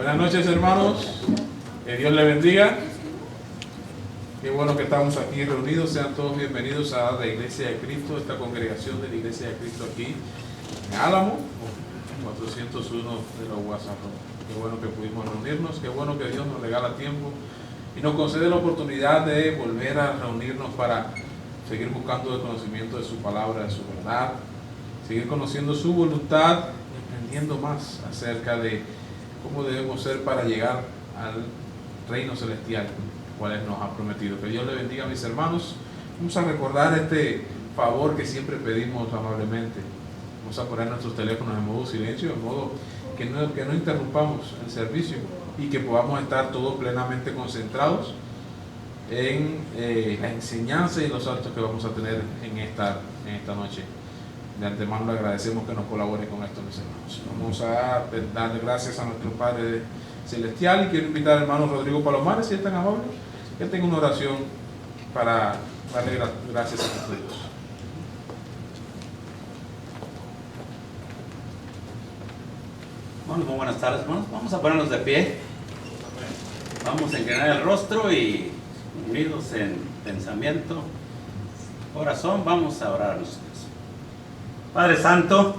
Buenas noches, hermanos. Que Dios les bendiga. Qué bueno que estamos aquí reunidos. Sean todos bienvenidos a la Iglesia de Cristo, esta congregación de la Iglesia de Cristo aquí en Álamo, 401 de los Guasarro. Qué bueno que pudimos reunirnos. Qué bueno que Dios nos regala tiempo y nos concede la oportunidad de volver a reunirnos para seguir buscando el conocimiento de su palabra, de su verdad, seguir conociendo su voluntad y aprendiendo más acerca de cómo debemos ser para llegar al reino celestial, cual Él nos ha prometido. Que Dios le bendiga, mis hermanos. Vamos a recordar este favor que siempre pedimos amablemente. Vamos a poner nuestros teléfonos en modo silencio, de modo que no interrumpamos el servicio y que podamos estar todos plenamente concentrados en la enseñanza y los actos que vamos a tener en esta noche. De antemano le agradecemos que nos colabore con esto, mis hermanos. Vamos a darle gracias a nuestro Padre Celestial y quiero invitar al hermano Rodrigo Palomares, si es tan amable, que tenga una oración para darle gracias a nuestro Dios. Bueno, muy buenas tardes, hermanos. Vamos a ponernos de pie. Vamos a inclinar el rostro y unidos en pensamiento, corazón, vamos a orar a nuestro Dios. Padre Santo,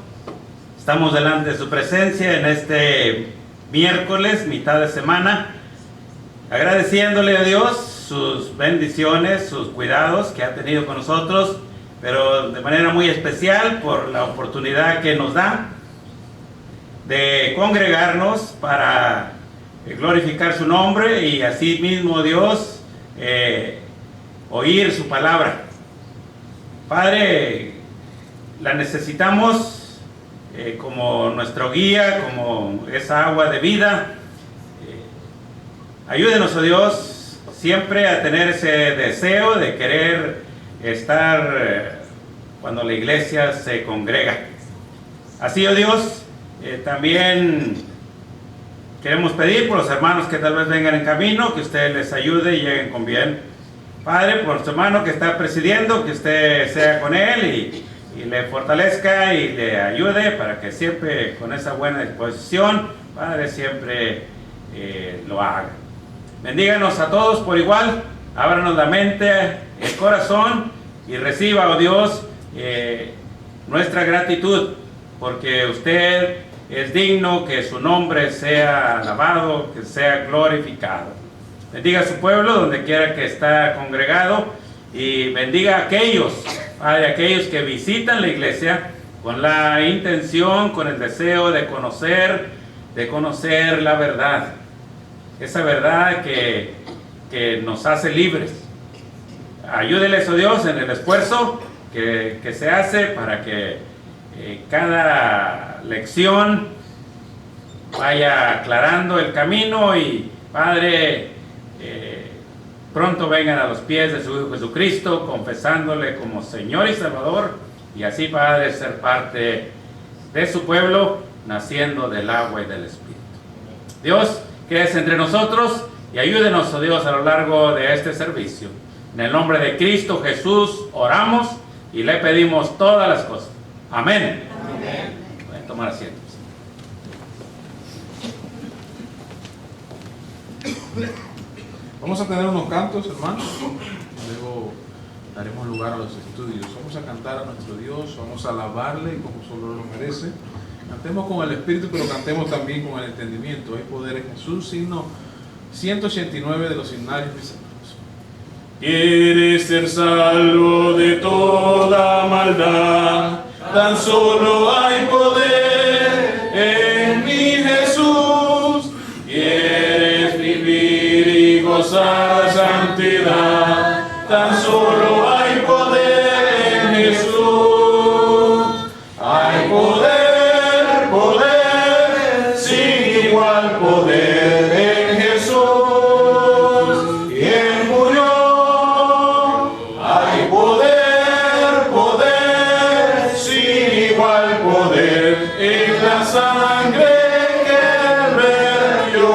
estamos delante de su presencia en este miércoles, mitad de semana, agradeciéndole a Dios sus bendiciones, sus cuidados que ha tenido con nosotros, pero de manera muy especial por la oportunidad que nos da de congregarnos para glorificar su nombre y así mismo Dios oír su palabra. Padre, la necesitamos como nuestro guía, como esa agua de vida. Ayúdenos, oh Dios, siempre a tener ese deseo de querer estar cuando la iglesia se congrega. Así, oh Dios, también queremos pedir por los hermanos que tal vez vengan en camino, que usted les ayude y lleguen con bien. Padre, por nuestro hermano que está presidiendo, que usted sea con él y le fortalezca y le ayude para que siempre con esa buena disposición, Padre, siempre lo haga. Bendíganos a todos por igual, ábranos la mente, el corazón y reciba, oh Dios, nuestra gratitud, porque usted es digno que su nombre sea alabado, que sea glorificado. Bendiga a su pueblo donde quiera que está congregado y bendiga a aquellos, Padre, aquellos que visitan la iglesia con la intención, con el deseo de conocer la verdad. Esa verdad que nos hace libres. Ayúdeles, oh Dios, en el esfuerzo que se hace para que cada lección vaya aclarando el camino y, Padre, pronto vengan a los pies de su Hijo Jesucristo, confesándole como Señor y Salvador, y así, Padre, ser parte de su pueblo, naciendo del agua y del Espíritu. Dios, quédese entre nosotros y ayúdenos, oh Dios, a lo largo de este servicio. En el nombre de Cristo Jesús oramos y le pedimos todas las cosas. Amén. Amén. Pueden tomar asientos. Vamos a tener unos cantos, hermanos. Luego daremos lugar a los estudios. Vamos a cantar a nuestro Dios, vamos a alabarle como solo lo merece. Cantemos con el Espíritu, pero cantemos también con el entendimiento. Hay poder en Jesús. Himno 189 de los himnarios, mis hermanos. ¿Quieres ser salvo de toda maldad? Tan solo hay poder en mi Jesús. ¿Quieres vivir y gozar santidad? Tan solo hay poder en Jesús. Hay poder, poder, sin igual poder en Jesús. ¿Quién murió? Hay poder, poder, sin igual poder en la sangre que vertió.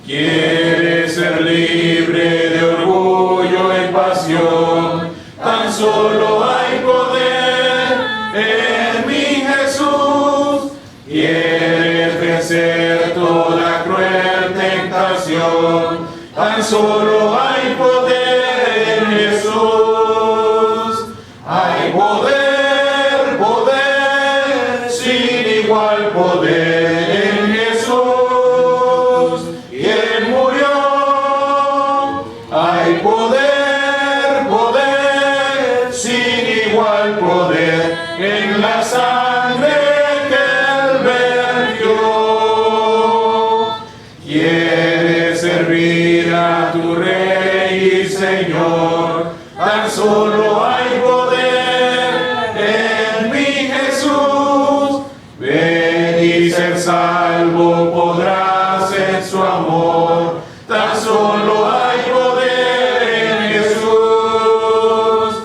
¿Quieres ser libre de orgullo y pasión? Tan solo hay poder en mi Jesús. ¿Quieres vencer toda cruel tentación. Tan solo hay poder en Jesús. Hay poder, poder, sin igual poder en Jesús, quien murió. Hay poder, poder, sin igual poder en la sangre que Él vertió. ¿Quieres servir a tu Rey y Señor? Tan solo hay poder en mi Jesús. Ven y ser salvo podrás en su amor. Tan solo hay poder en Jesús.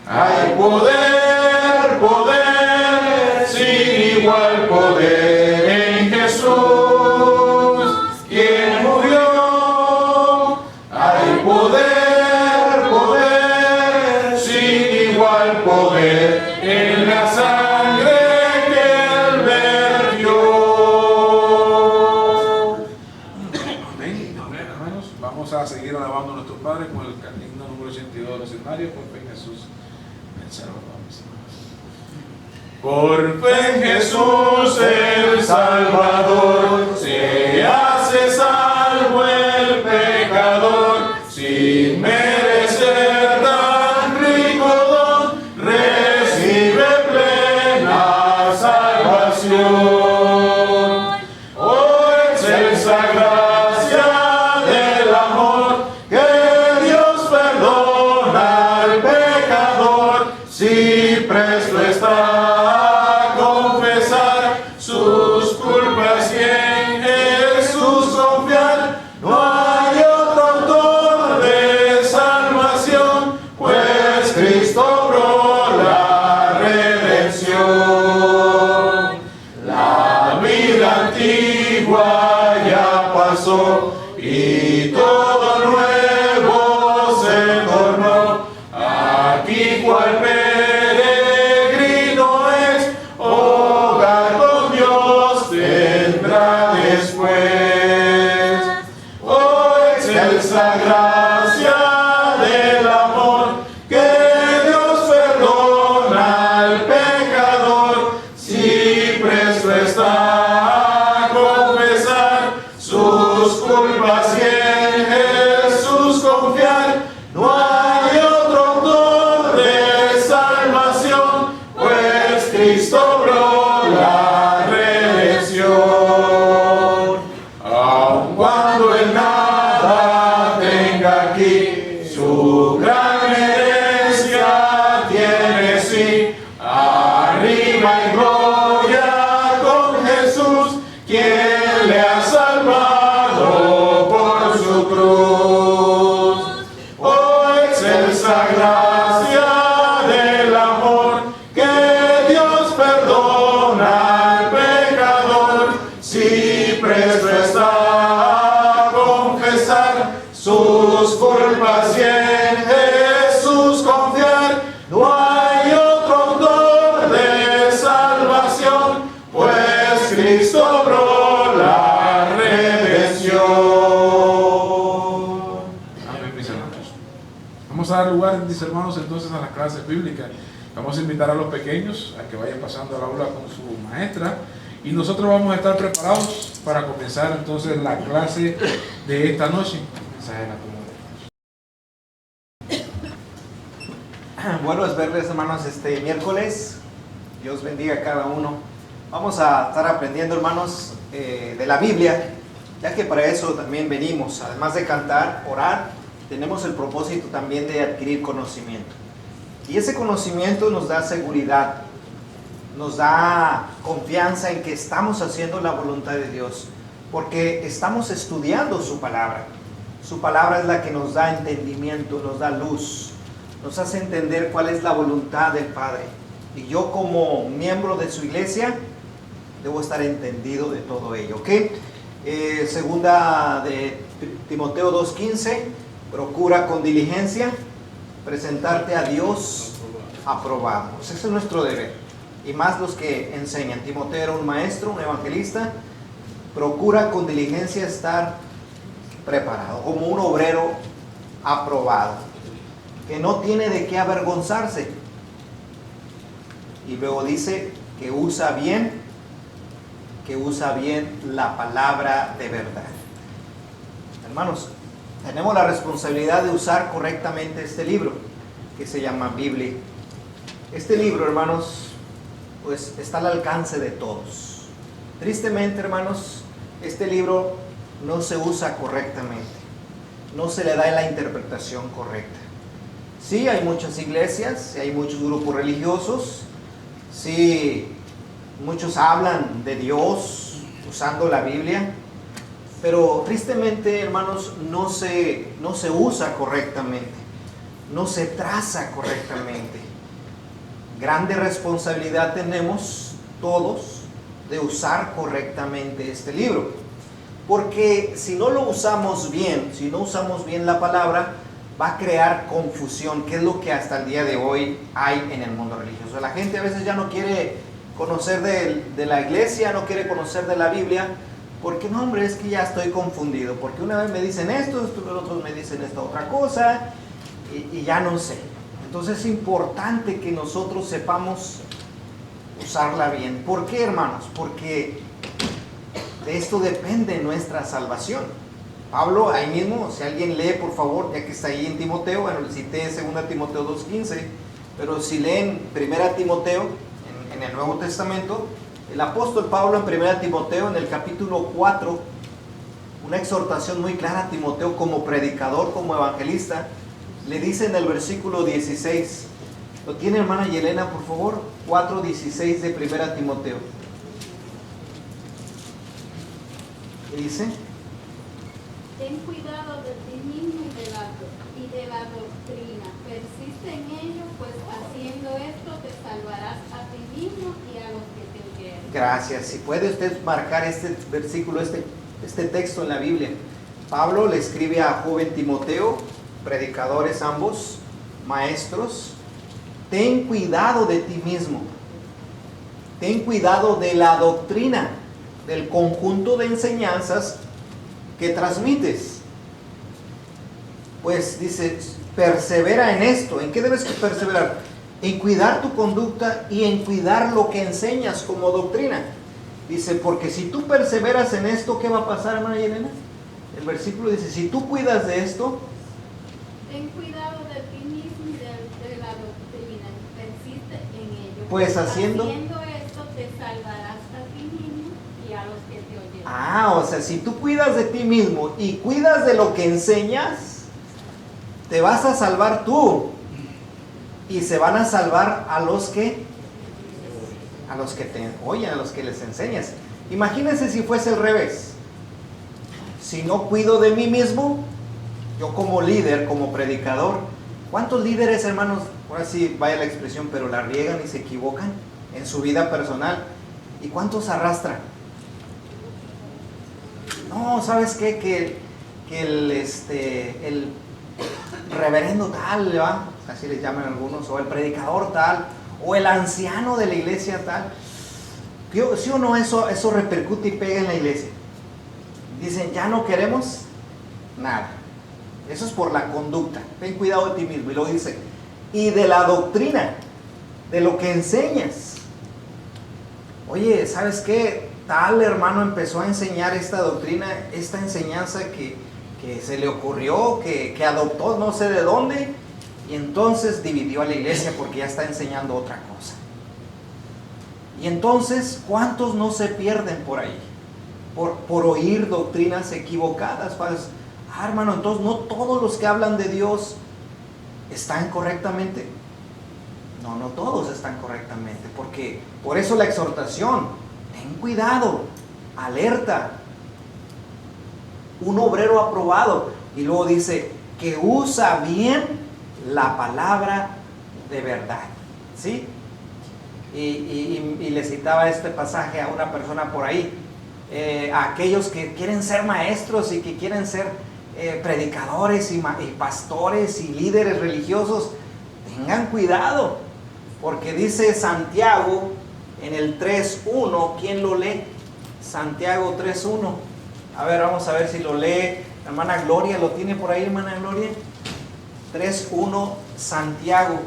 Hay poder, poder, sin igual poder en Jesús, quien murió. Hay poder, poder, sin igual poder en la sangre que Él vertió. Amén. Amén, hermanos. Vamos a seguir alabando a nuestro Padre con el himno número 82 de los escenarios. Por fe en Jesús, el Salvador, mis hermanos. Por fe en Jesús el Salvador, se hace salvo el pecador, sin merecer tan rico don, recibe plena salvación. Oh, excelsa gracia del amor, que Dios perdona al pecador, si presto está a confesar sus culpas y en Jesús confiar. No hay otro autor de salvación, pues Cristo obró la redención. La vida antigua ya pasó y todo nuevo se tornó. Aquí cual peregrino es, hogar con Dios tendrá después. Oh, excelsa gracia del amor, que Dios perdona al pecador, si presto está a confesar sus culpas y en Jesús confiar. No hay otro autor de salvación, pues Cristo obró la redención. Aun cuando Él nada tenga aquí, su gran herencia tiene sí. Arriba en gloria con Jesús, quien le ha salvado por su cruz. Oh, excelsa gracia del amor, que Dios perdona al pecador, si presto está a confesar sus culpas y en Jesús confiar. No hay otro autor de salvación, pues Cristo obró la redención. Amén, mis hermanos. Vamos a dar lugar, mis hermanos, entonces a las clases bíblicas. Vamos a invitar a los pequeños a que vayan pasando al aula con su maestra y nosotros vamos a estar preparados para comenzar entonces la clase de esta noche. Mensaje de la palabra. Bueno es verles, hermanos, este miércoles. Dios bendiga a cada uno. Vamos a estar aprendiendo, hermanos, de la Biblia, ya que para eso también venimos. Además de cantar, orar, tenemos el propósito también de adquirir conocimiento. Y ese conocimiento nos da seguridad, nos da confianza en que estamos haciendo la voluntad de Dios, porque estamos estudiando su palabra. Su palabra es la que nos da entendimiento, nos da luz, nos hace entender cuál es la voluntad del Padre. Y yo, como miembro de su iglesia, debo estar entendido de todo ello, ¿ok? Segunda de Timoteo 2:15, procura con diligencia presentarte a Dios aprobado. Pues ese es nuestro deber. Y más los que enseñan. Timoteo era un maestro, un evangelista, procura con diligencia estar preparado, como un obrero aprobado, que no tiene de qué avergonzarse. Y luego dice que usa bien la palabra de verdad. Hermanos, tenemos la responsabilidad de usar correctamente este libro que se llama Biblia. Este libro, hermanos, pues está al alcance de todos. Tristemente, hermanos, este libro no se usa correctamente, no se le da la interpretación correcta. Sí, hay muchas iglesias, sí, hay muchos grupos religiosos, sí, muchos hablan de Dios usando la Biblia, pero tristemente, hermanos, no se usa correctamente, no se traza correctamente. Grande responsabilidad tenemos todos de usar correctamente este libro, porque si no lo usamos bien, si no usamos bien la palabra, va a crear confusión, que es lo que hasta el día de hoy hay en el mundo religioso. La gente a veces ya no quiere conocer de la iglesia, no quiere conocer de la Biblia, porque no, hombre, es que ya estoy confundido, porque una vez me dicen esto, otros me dicen esta otra cosa, y ya no sé. Entonces es importante que nosotros sepamos usarla bien. ¿Por qué, hermanos? Porque de esto depende nuestra salvación. Pablo, ahí mismo, si alguien lee, por favor, ya que está ahí en Timoteo, bueno, le cité 2 Timoteo 2:15, pero si leen 1 Timoteo, en el Nuevo Testamento, el apóstol Pablo en 1 Timoteo, en el capítulo 4, una exhortación muy clara a Timoteo como predicador, como evangelista, le dice en el versículo 16, ¿lo tiene hermana Yelena, por favor? 4:16 de 1 Timoteo. ¿Qué dice? Ten cuidado de ti mismo y de la doctrina. Persiste en ello, pues haciendo esto te salvarás a ti mismo y a los que te oyeren. Gracias. Si puede usted marcar este versículo, este texto en la Biblia. Pablo le escribe a joven Timoteo, predicadores ambos, maestros. Ten cuidado de ti mismo. Ten cuidado de la doctrina, del conjunto de enseñanzas que transmites. Pues dice, persevera en esto. ¿En qué debes perseverar? En cuidar tu conducta y en cuidar lo que enseñas como doctrina. Dice, porque si tú perseveras en esto, ¿qué va a pasar, hermana Yelena? El versículo dice, si tú cuidas de esto, ten cuidado de ti mismo y de la doctrina, persiste en ello. Pues haciendo esto te salvarás a ti mismo y a los que te oyen. o sea, si tú cuidas de ti mismo y cuidas de lo que enseñas, te vas a salvar tú y se van a salvar a los que te oyen, a los que les enseñas. Imagínense si fuese al revés. Si no cuido de mí mismo, yo como líder, como predicador, ¿cuántos líderes, hermanos, ahora sí vaya la expresión, pero la riegan y se equivocan en su vida personal? ¿Y cuántos arrastran? No, ¿sabes qué? Que el reverendo tal, ¿va? Así les llaman algunos, o el predicador tal, o el anciano de la iglesia tal. ¿Sí o no eso repercute y pega en la iglesia? Dicen, ya no queremos nada. Eso es por la conducta. Ten cuidado de ti mismo. Y luego dice, y de la doctrina, de lo que enseñas. Oye, ¿sabes qué? Tal hermano empezó a enseñar esta doctrina, esta enseñanza que se le ocurrió, que adoptó no sé de dónde, y entonces dividió a la iglesia porque ya está enseñando otra cosa. Y entonces, ¿cuántos no se pierden por ahí? Por oír doctrinas equivocadas. Hermano, entonces no todos los que hablan de Dios están correctamente. No todos están correctamente, porque por eso la exhortación, ten cuidado, alerta, un obrero aprobado, y luego dice que usa bien la palabra de verdad, ¿sí? Y le citaba este pasaje a una persona por ahí, a aquellos que quieren ser maestros y que quieren ser predicadores y pastores y líderes religiosos, tengan cuidado, porque dice Santiago en el 3:1, ¿quién lo lee? Santiago 3:1. A ver, vamos a ver si lo lee la hermana Gloria. ¿Lo tiene por ahí, hermana Gloria? 3:1, Santiago.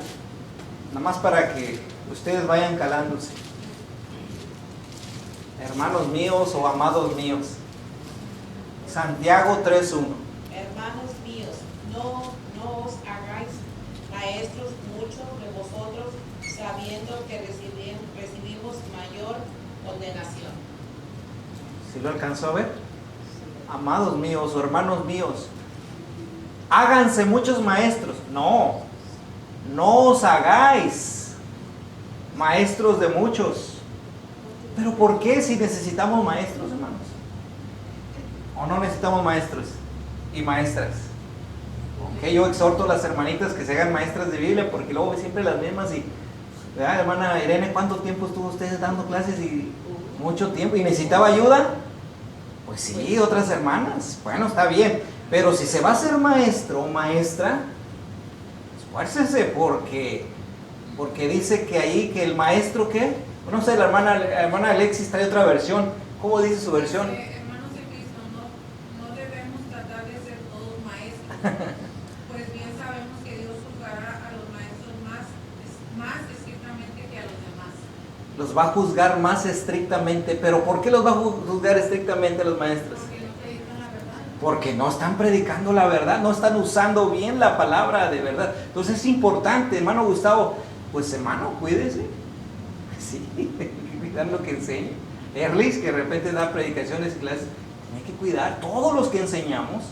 Nada más para que ustedes vayan calándose. Hermanos míos o amados míos. Santiago 3:1. Hermanos míos, no os hagáis maestros muchos de vosotros, sabiendo que recibimos mayor condenación. ¿Sí lo alcanzó a ver? Amados míos o hermanos míos, háganse muchos maestros. No os hagáis maestros de muchos. ¿Pero por qué si necesitamos maestros, hermanos? ¿O no necesitamos maestros y maestras? Ok, yo exhorto a las hermanitas que se hagan maestras de Biblia, porque luego siempre las mismas y, ¿verdad, hermana Irene? ¿Cuánto tiempo estuvo usted dando clases? Y mucho tiempo. ¿Y necesitaba ayuda? Pues sí, otras hermanas. Bueno, está bien. Pero si se va a ser maestro o maestra, esfuércese porque dice que ahí que el maestro, ¿qué? No sé, la hermana Alexis trae otra versión. ¿Cómo dice su versión? Hermanos de Cristo, no debemos tratar de ser todos maestros, pues bien sabemos que Dios juzgará a los maestros más estrictamente que a los demás. Los va a juzgar más estrictamente. ¿Pero por qué los va a juzgar estrictamente a los maestros? Porque no predican la verdad. Porque no están predicando la verdad, no están usando bien la palabra de verdad. Entonces es importante, hermano Gustavo, pues hermano, cuídese. Sí, cuidar lo que enseña. Erlis, que de repente da predicaciones y clases, hay que cuidar. Todos los que enseñamos,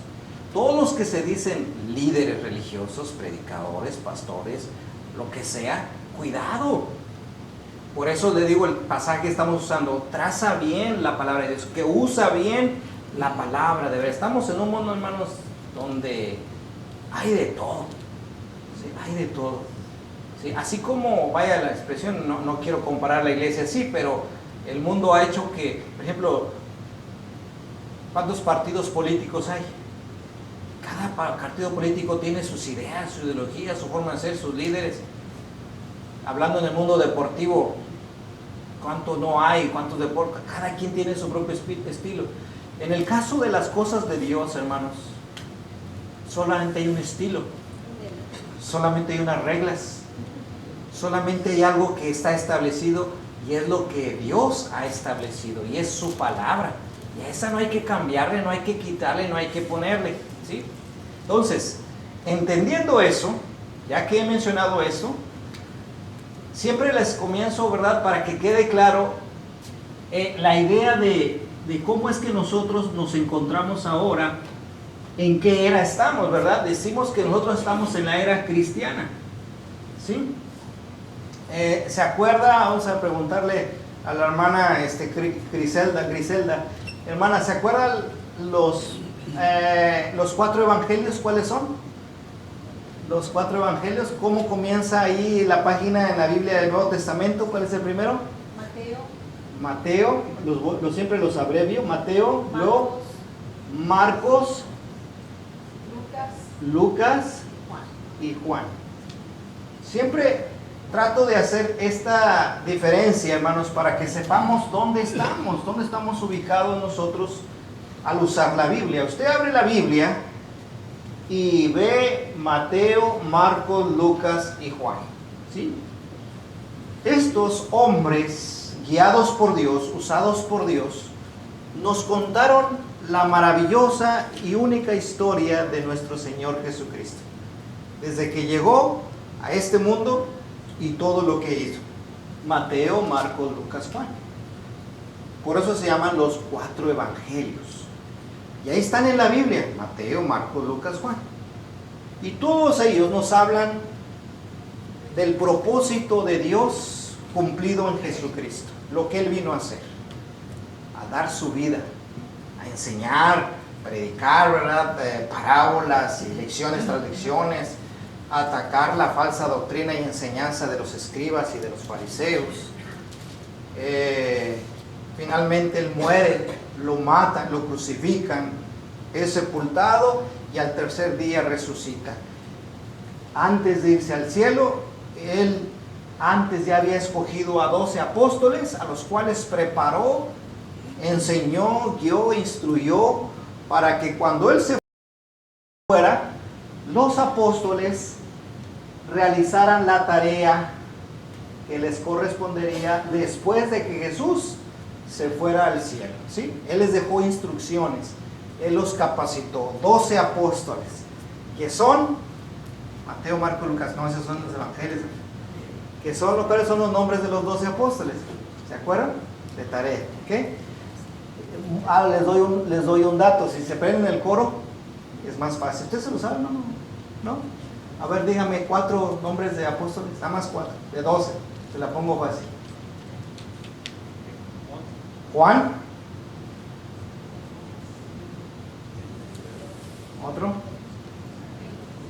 todos los que se dicen líderes religiosos, predicadores, pastores, lo que sea, cuidado. Por eso le digo, el pasaje que estamos usando, traza bien la palabra de Dios, que usa bien la palabra de verdad. Estamos en un mundo, hermanos, donde hay de todo. ¿Sí? Hay de todo. ¿Sí? Así como, vaya la expresión, no quiero comparar la iglesia así, pero el mundo ha hecho que, por ejemplo, ¿cuántos partidos políticos hay? Cada partido político tiene sus ideas, su ideología, su forma de ser, sus líderes. Hablando en el mundo deportivo, ¿cuánto no hay? ¿Cuántos deportes? Cada quien tiene su propio estilo. En el caso de las cosas de Dios, hermanos, solamente hay un estilo, solamente hay unas reglas, solamente hay algo que está establecido y es lo que Dios ha establecido y es su palabra. Y a esa no hay que cambiarle, no hay que quitarle, no hay que ponerle, ¿sí? Entonces, entendiendo eso, ya que he mencionado eso, siempre les comienzo, ¿verdad? Para que quede claro la idea de cómo es que nosotros nos encontramos ahora, en qué era estamos, ¿verdad? Decimos que nosotros estamos en la era cristiana, ¿sí? ¿Se acuerda? Vamos a preguntarle a la hermana Griselda. Hermana, ¿se acuerdan los 4 evangelios? ¿Cuáles son? Los 4 evangelios. ¿Cómo comienza ahí la página en la Biblia del Nuevo Testamento? ¿Cuál es el primero? Mateo, siempre los abrevio. Mateo, luego Marcos, Lucas y Juan. Siempre trato de hacer esta diferencia, hermanos, para que sepamos dónde estamos ubicados nosotros al usar la Biblia. Usted abre la Biblia y ve Mateo, Marcos, Lucas y Juan, ¿sí? Estos hombres, guiados por Dios, usados por Dios, nos contaron la maravillosa y única historia de nuestro Señor Jesucristo, desde que llegó a este mundo y todo lo que hizo. Mateo, Marcos, Lucas, Juan. Por eso se llaman los 4 evangelios. Y ahí están en la Biblia, Mateo, Marcos, Lucas, Juan. Y todos ellos nos hablan del propósito de Dios cumplido en Jesucristo, lo que Él vino a hacer, a dar su vida, a enseñar, predicar, ¿verdad? Parábolas y lecciones tras lecciones, a atacar la falsa doctrina y enseñanza de los escribas y de los fariseos. Finalmente Él muere, lo matan, lo crucifican, es sepultado y al tercer día resucita. Antes de irse al cielo, Él antes ya había escogido a 12 apóstoles, a los cuales preparó enseñó, guió, instruyó, para que cuando Él se fuera, los apóstoles realizaran la tarea que les correspondería después de que Jesús se fuera al cielo, ¿sí? Él les dejó instrucciones, Él los capacitó, 12 apóstoles, que son Mateo, Marco, Lucas, no, esos son los evangelios, que son, ¿cuáles son los nombres de los 12 apóstoles? ¿Se acuerdan? De tarea, ¿ok? Les doy un dato, si se aprenden el coro, es más fácil. ¿Ustedes se lo saben? ¿No? A ver, dígame 4 nombres de apóstoles, nada más 4, de 12, se la pongo fácil. Juan. Otro.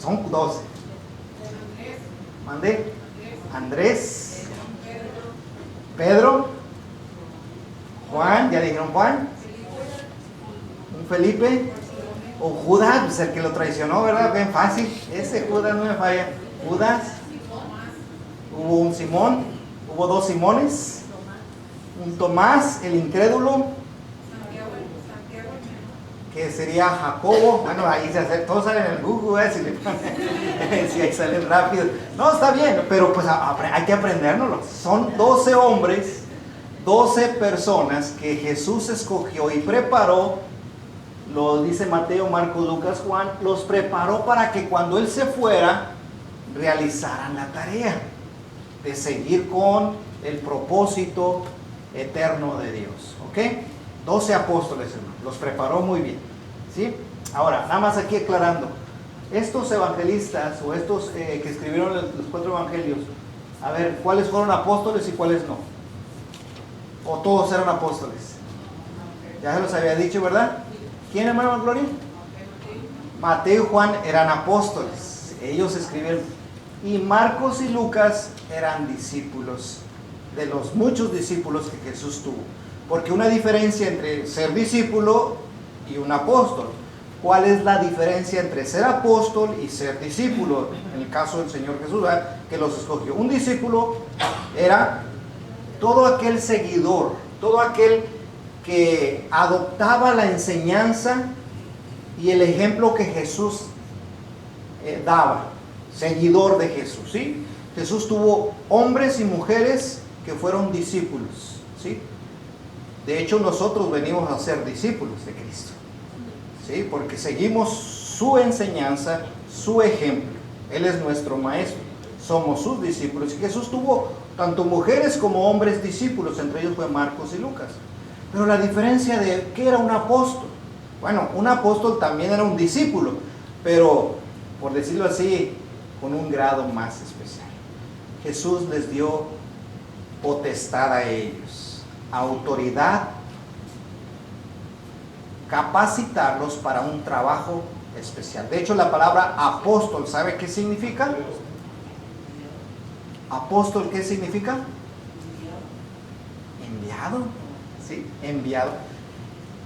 Son 12. Mandé. Andrés. Pedro. Juan, ya dijeron Juan. Un Felipe. O Judas, pues el que lo traicionó, ¿verdad? Bien fácil. Ese Judas no me falla. Judas. Hubo un Simón. Hubo 2 Simones. Un Tomás, el incrédulo, que sería Jacobo. Bueno, ahí se hace, todos salen en el Google, si le ponen, si ahí salen rápido. No, está bien, pero pues hay que aprendérnoslo. Son 12 hombres, 12 personas que Jesús escogió y preparó. Lo dice Mateo, Marcos, Lucas, Juan. Los preparó para que cuando Él se fuera, realizaran la tarea de seguir con el propósito eterno de Dios, ¿ok? 12 apóstoles, hermano, los preparó muy bien, ¿sí? Ahora, nada más aquí aclarando, estos evangelistas o estos que escribieron los 4 evangelios, a ver, ¿cuáles fueron apóstoles y cuáles no? ¿O todos eran apóstoles? Ya se los había dicho, ¿verdad? ¿Quién, hermano Gloria? Mateo y Juan eran apóstoles, ellos escribieron, y Marcos y Lucas eran discípulos, de los muchos discípulos que Jesús tuvo. Porque una diferencia entre ser discípulo y un apóstol. ¿Cuál es la diferencia entre ser apóstol y ser discípulo? En el caso del Señor Jesús, ¿verdad?, que los escogió. Un discípulo era todo aquel seguidor, todo aquel que adoptaba la enseñanza y el ejemplo que Jesús daba. Seguidor de Jesús, ¿sí? Jesús tuvo hombres y mujeres que fueron discípulos, ¿sí? De hecho, nosotros venimos a ser discípulos de Cristo, ¿sí? Porque seguimos su enseñanza, su ejemplo. Él es nuestro maestro, somos sus discípulos. Y Jesús tuvo tanto mujeres como hombres discípulos, entre ellos fue Marcos y Lucas. Pero la diferencia de ¿qué era un apóstol? Bueno, un apóstol también era un discípulo, pero, por decirlo así, con un grado más especial. Jesús les dio potestad a ellos, autoridad, capacitarlos para un trabajo especial. De hecho, la palabra apóstol, ¿sabe qué significa? Apóstol, ¿qué significa? Enviado, ¿sí? Enviado.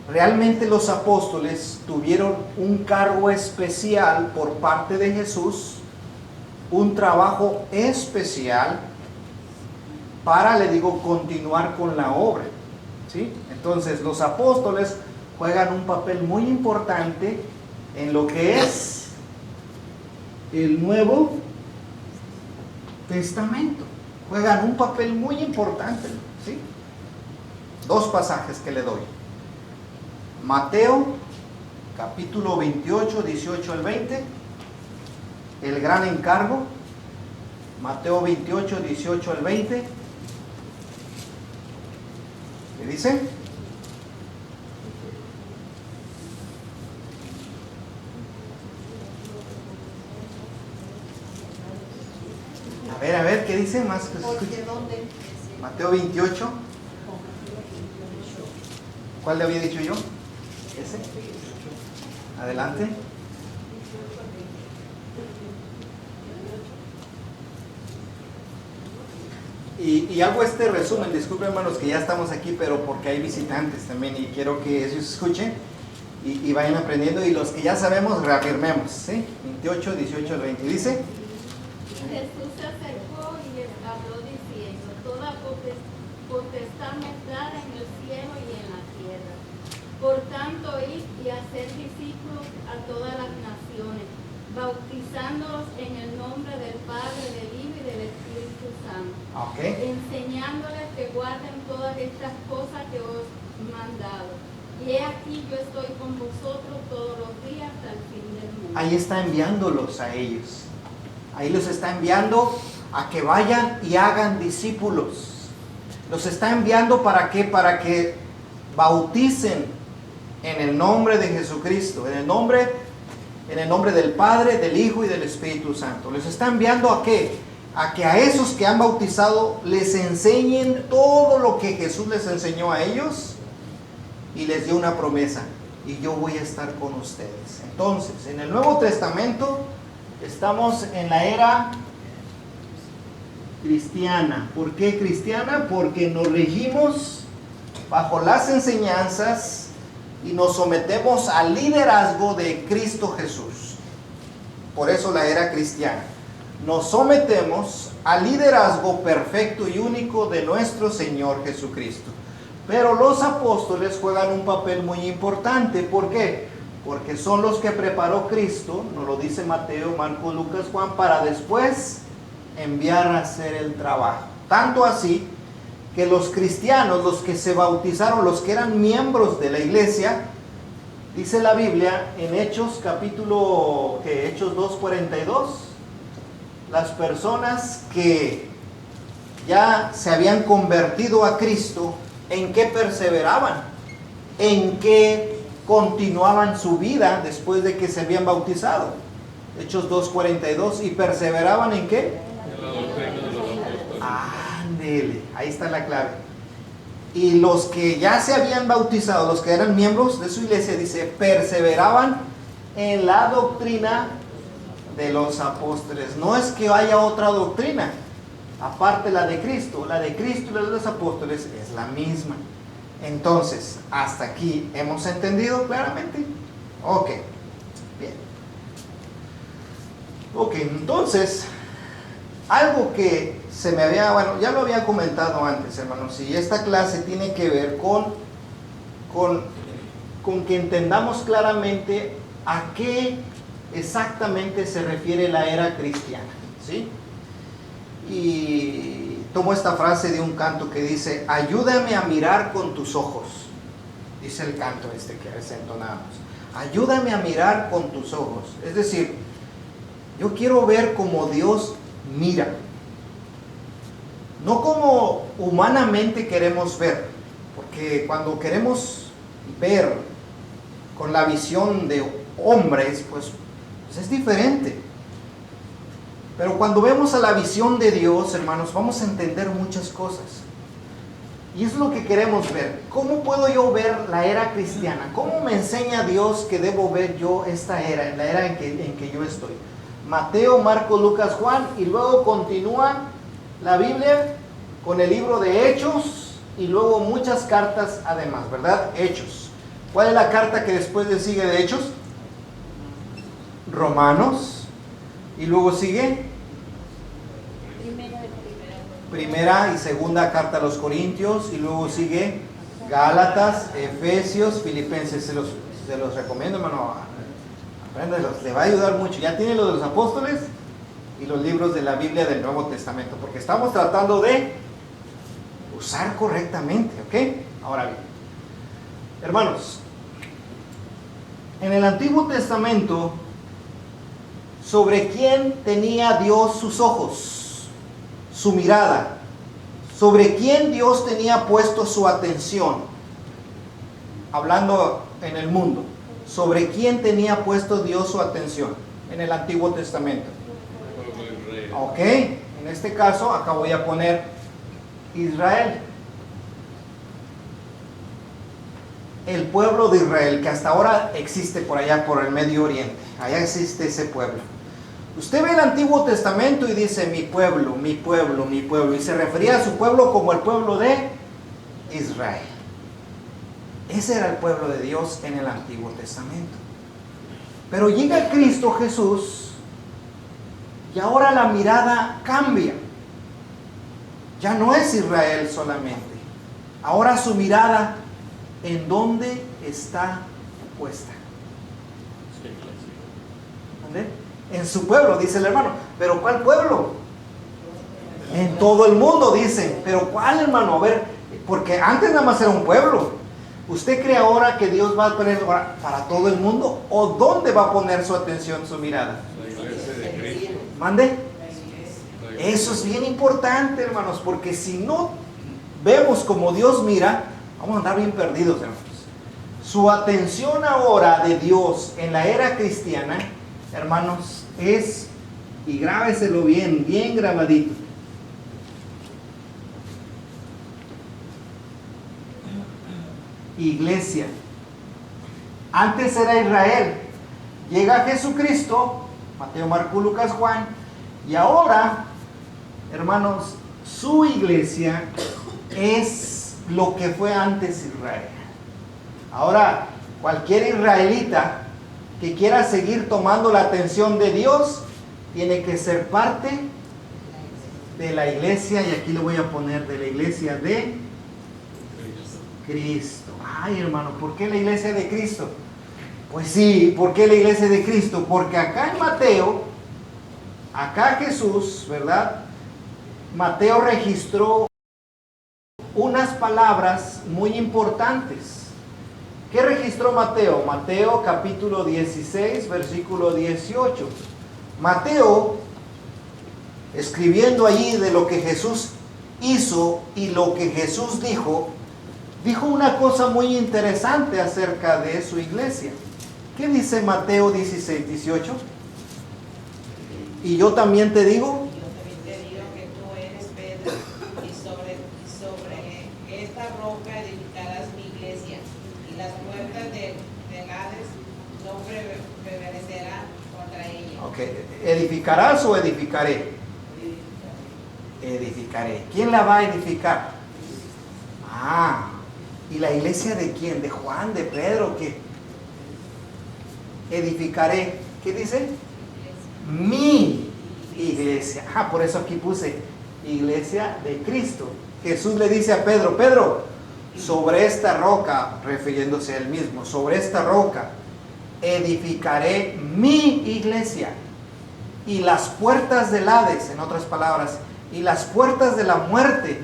Realmente los apóstoles tuvieron un cargo especial por parte de Jesús, un trabajo especial para, le digo, continuar con la obra, ¿sí? Entonces, los apóstoles juegan un papel muy importante en lo que es el Nuevo Testamento. Juegan un papel muy importante, ¿sí? 2 pasajes que le doy. Mateo, capítulo 28, 18 al 20. El gran encargo. Mateo 28, 18 al 20. ¿Qué dice? A ver, ¿qué dice más? Porque ¿dónde? Mateo 28. ¿Cuál le había dicho yo? ¿Ese? Adelante. Y hago este resumen, disculpen hermanos que ya estamos aquí, pero porque hay visitantes también y quiero que ellos escuchen y vayan aprendiendo, y los que ya sabemos reafirmemos, ¿sí? 28, 18 al 20, dice. Jesús se acercó y les habló diciendo: toda potestad me es dada en el cielo y en la tierra. Por tanto, id y hacer discípulos a todas las naciones, bautizándolos en el nombre del Padre, del Hijo y del Espíritu Santo, enseñándoles que guarden todas estas cosas que os he mandado. Y he aquí, yo estoy con vosotros todos los días hasta el fin del mundo. Ahí está enviándolos a ellos. Ahí los está enviando a que vayan y hagan discípulos. Los está enviando ¿para qué? Para que bauticen en el nombre de Jesucristo, en el nombre del Padre, del Hijo y del Espíritu Santo. Les está enviando ¿a qué? A que a esos que han bautizado les enseñen todo lo que Jesús les enseñó a ellos, y les dio una promesa: y yo voy a estar con ustedes. Entonces, en el Nuevo Testamento estamos en la era cristiana. ¿Por qué cristiana? Porque nos regimos bajo las enseñanzas y nos sometemos al liderazgo de Cristo Jesús. Por eso la era cristiana. Nos sometemos al liderazgo perfecto y único de nuestro Señor Jesucristo. Pero los apóstoles juegan un papel muy importante. ¿Por qué? Porque son los que preparó Cristo, nos lo dice Mateo, Marcos, Lucas, Juan, para después enviar a hacer el trabajo. Tanto así que los cristianos, los que se bautizaron, los que eran miembros de la iglesia, dice la Biblia en Hechos capítulo Hechos 2:42, las personas que ya se habían convertido a Cristo, ¿en qué perseveraban? ¿En qué continuaban su vida después de que se habían bautizado? Hechos 2:42. ¿Y perseveraban en qué? En la doctrina de los apóstoles. Ándele, ahí está la clave. Y los que ya se habían bautizado, los que eran miembros de su iglesia, dice, perseveraban en la doctrina de los apóstoles. No es que haya otra doctrina aparte la de Cristo y la de los apóstoles es la misma. Entonces, hasta aquí hemos entendido claramente. Ok, bien. Ok, entonces, algo que se me había, bueno, ya lo había comentado antes, hermanos, y esta clase tiene que ver con que entendamos claramente a qué exactamente se refiere la era cristiana, ¿sí? Y tomo esta frase de un canto que dice: ayúdame a mirar con tus ojos. Dice el canto que a veces entonamos. Ayúdame a mirar con tus ojos. Es decir, yo quiero ver como Dios mira. No como humanamente queremos ver. Porque cuando queremos ver con la visión de hombres, pues es diferente. Pero cuando vemos a la visión de Dios, hermanos, vamos a entender muchas cosas. Y es lo que queremos ver. ¿Cómo puedo yo ver la era cristiana? ¿Cómo me enseña Dios que debo ver yo esta era, la era en que yo estoy? Mateo, Marcos, Lucas, Juan, y luego continúa la Biblia con el libro de Hechos, y luego muchas cartas además, ¿verdad? Hechos. ¿Cuál es la carta que después le sigue de Hechos? Romanos. Y luego sigue Primera y Segunda carta a los Corintios, y luego sigue Gálatas, Efesios, Filipenses. Se los recomiendo, hermano. Apréndelos, le va a ayudar mucho. Ya tiene lo de los apóstoles y los libros de la Biblia del Nuevo Testamento, porque estamos tratando de usar correctamente, ¿ok? Ahora bien, hermanos, en el Antiguo Testamento, ¿sobre quién tenía Dios sus ojos, su mirada? ¿Sobre quién Dios tenía puesto su atención? Hablando en el mundo, ¿sobre quién tenía puesto Dios su atención en el Antiguo Testamento? Ok, en este caso acá voy a poner Israel. El pueblo de Israel, que hasta ahora existe por allá, por el Medio Oriente. Allá existe ese pueblo. Usted ve el Antiguo Testamento y dice: mi pueblo, mi pueblo, mi pueblo. Y se refería a su pueblo como el pueblo de Israel. Ese era el pueblo de Dios en el Antiguo Testamento. Pero llega Cristo Jesús y ahora la mirada cambia. Ya no es Israel solamente. Ahora su mirada, ¿en dónde está puesta? ¿Dónde? En su pueblo, dice el hermano. ¿Pero cuál pueblo? En todo el mundo, dicen. ¿Pero cuál, hermano? A ver, porque antes nada más era un pueblo. ¿Usted cree ahora que Dios va a poner para todo el mundo? ¿O dónde va a poner su atención, su mirada? La iglesia de Cristo. ¿Mande? Eso es bien importante, hermanos, porque si no vemos como Dios mira, vamos a andar bien perdidos, hermanos. Su atención ahora de Dios en la era cristiana, hermanos, es, y grábeselo bien, bien grabadito. Iglesia. Antes era Israel. Llega Jesucristo, Mateo, Marcos, Lucas, Juan, y ahora, hermanos, su iglesia es lo que fue antes Israel. Ahora, cualquier israelita que quiera seguir tomando la atención de Dios, tiene que ser parte de la iglesia, y aquí le voy a poner de la iglesia de Cristo. Ay, hermano, ¿por qué la iglesia de Cristo? Pues sí, ¿por qué la iglesia de Cristo? Porque acá en Mateo, acá Jesús, ¿verdad? Mateo registró unas palabras muy importantes. ¿Qué registró Mateo? Mateo capítulo 16, versículo 18. Mateo, escribiendo allí de lo que Jesús hizo y lo que Jesús dijo una cosa muy interesante acerca de su iglesia. ¿Qué dice Mateo 16, 18? Y yo también te digo, que tú eres Pedro, y sobre esta roca edificarás mi iglesia, y las puertas del Hades no prevalecerán contra ella. ok, ¿edificarás o edificaré? Edificaré. ¿Quién la va a edificar? ¿Y la iglesia de quién? ¿De Juan? ¿De Pedro? ¿Qué? Edificaré. ¿Qué dice? Mi iglesia. Por eso aquí puse iglesia de Cristo. Jesús le dice a Pedro, Pedro, sobre esta roca, refiriéndose a él mismo, sobre esta roca edificaré mi iglesia, y las puertas del Hades, en otras palabras, y las puertas de la muerte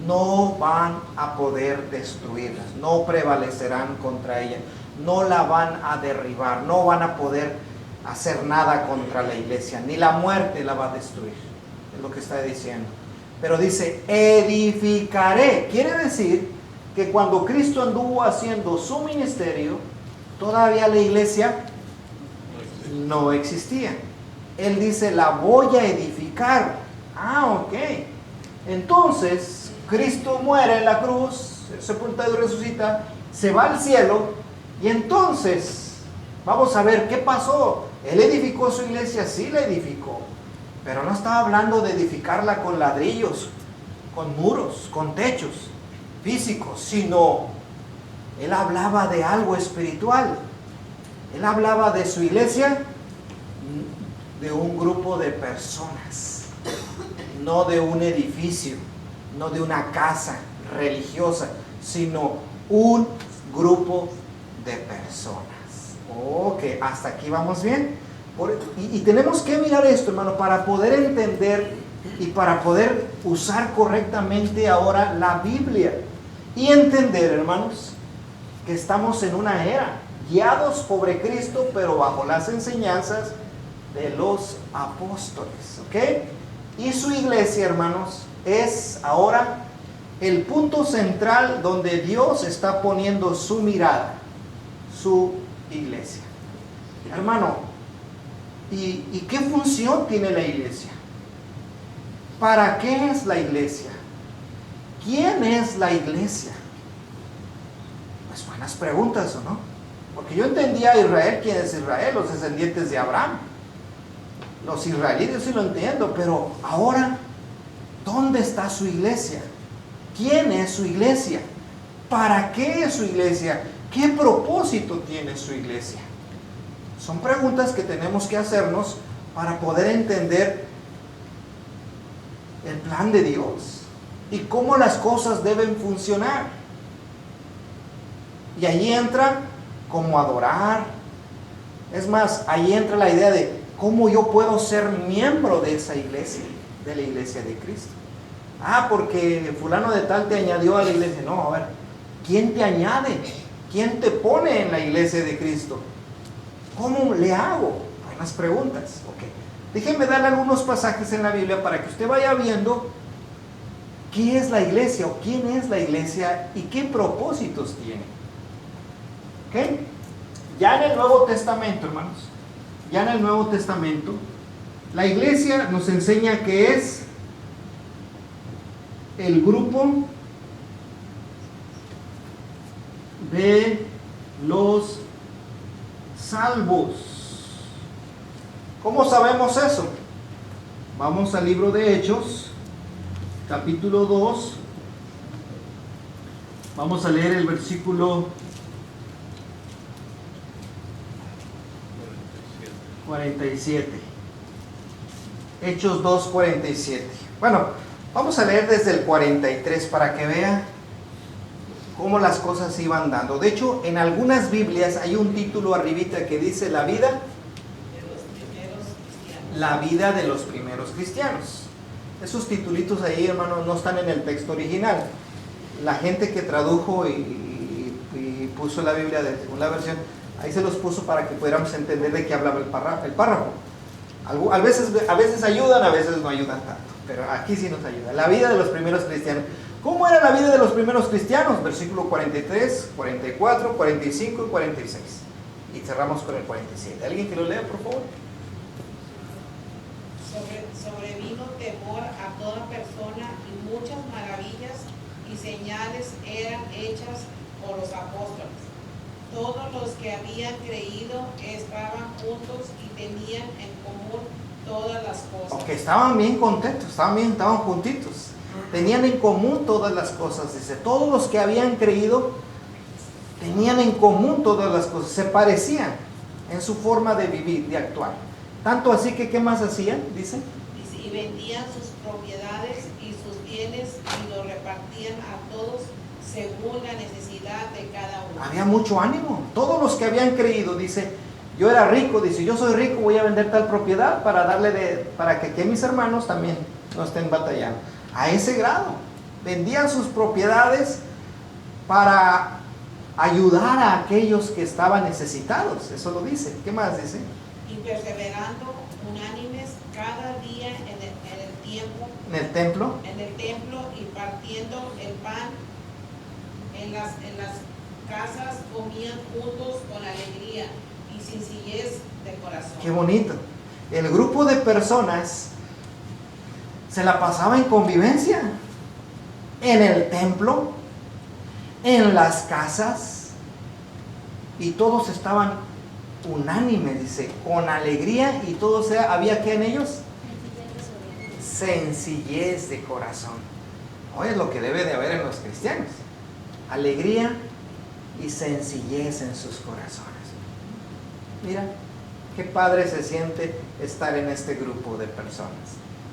no van a poder destruirlas, no prevalecerán contra ella, no la van a derribar, no van a poder hacer nada contra la iglesia, ni la muerte la va a destruir, es lo que está diciendo. Pero dice, edificaré, quiere decir que cuando Cristo anduvo haciendo su ministerio, todavía la iglesia no existía. Él dice, la voy a edificar. Ok. Entonces, Cristo muere en la cruz, es sepultado y resucita, se va al cielo, y entonces, vamos a ver qué pasó. Él edificó su iglesia, sí la edificó, pero no estaba hablando de edificarla con ladrillos, con muros, con techos físicos, sino Él hablaba de algo espiritual. Él hablaba de su iglesia, de un grupo de personas, no de un edificio, no de una casa religiosa, sino un grupo de personas. Ok, hasta aquí vamos bien. Y tenemos que mirar esto, hermano, para poder entender y para poder usar correctamente ahora la Biblia y entender, hermanos, que estamos en una era guiados por Cristo, pero bajo las enseñanzas de los apóstoles. ¿Ok? Y su iglesia, hermanos, es ahora el punto central donde Dios está poniendo su mirada, su iglesia. Hermano, ¿y qué función tiene la iglesia? ¿Para qué es la iglesia? ¿Quién es la iglesia? Pues buenas preguntas, ¿o no? Porque yo entendía a Israel. ¿Quién es Israel? Los descendientes de Abraham. Los israelitas sí lo entiendo, pero ahora, ¿dónde está su iglesia? ¿Quién es su iglesia? ¿Para qué es su iglesia? ¿Qué propósito tiene su iglesia? Son preguntas que tenemos que hacernos para poder entender el plan de Dios y cómo las cosas deben funcionar. Y ahí entra como adorar. Es más, ahí entra la idea de cómo yo puedo ser miembro de esa iglesia, de la iglesia de Cristo. Ah, porque fulano de tal te añadió a la iglesia. No, a ver, ¿quién te añade? ¿Quién te pone en la iglesia de Cristo? ¿Cómo le hago? Buenas preguntas. Ok. Déjenme darle algunos pasajes en la Biblia para que usted vaya viendo qué es la iglesia o quién es la iglesia y qué propósitos tiene. ¿Ok? Ya en el Nuevo Testamento, hermanos, ya en el Nuevo Testamento, la iglesia nos enseña que es el grupo de los salvos. ¿Cómo sabemos eso? Vamos al libro de Hechos, capítulo 2. Vamos a leer el versículo 47. Hechos 2, 47. Bueno, vamos a leer desde el 43 para que vea cómo las cosas iban dando. De hecho, en algunas Biblias hay un título arribita que dice la vida de los primeros cristianos. Esos titulitos ahí, hermanos, no están en el texto original. La gente que tradujo y puso la Biblia de segunda versión, ahí se los puso para que pudiéramos entender de qué hablaba el párrafo. A veces ayudan, a veces no ayudan tanto, pero aquí sí nos ayuda. La vida de los primeros cristianos. ¿Cómo era la vida de los primeros cristianos? Versículo 43, 44, 45 y 46. Y cerramos con el 47. ¿Alguien que lo lea, por favor? Sobrevino temor a toda persona y muchas maravillas y señales eran hechas por los apóstoles. Todos los que habían creído estaban juntos y tenían en común todas las cosas. Aunque estaban bien contentos, estaban juntitos. Tenían en común todas las cosas. Dice, todos los que habían creído tenían en común todas las cosas. Se parecían en su forma de vivir, de actuar. Tanto así que, ¿qué más hacían? Dice. Y vendían sus propiedades y sus bienes y los repartían a todos según la necesidad de cada uno. Había mucho ánimo. Todos los que habían creído, dice, yo era rico, dice, yo soy rico, voy a vender tal propiedad para que mis hermanos también no estén batallando. A ese grado. Vendían sus propiedades para ayudar a aquellos que estaban necesitados. Eso lo dice. ¿Qué más dice? Y perseverando unánimes cada día en el templo y partiendo el pan en las casas, comían juntos con alegría y sencillez de corazón. Qué bonito. El grupo de personas se la pasaba en convivencia, en el templo, en las casas, y todos estaban unánimes, dice, con alegría, y todo había que en ellos sencillez de corazón. Hoy es lo que debe de haber en los cristianos: alegría y sencillez en sus corazones. Mira, qué padre se siente estar en este grupo de personas,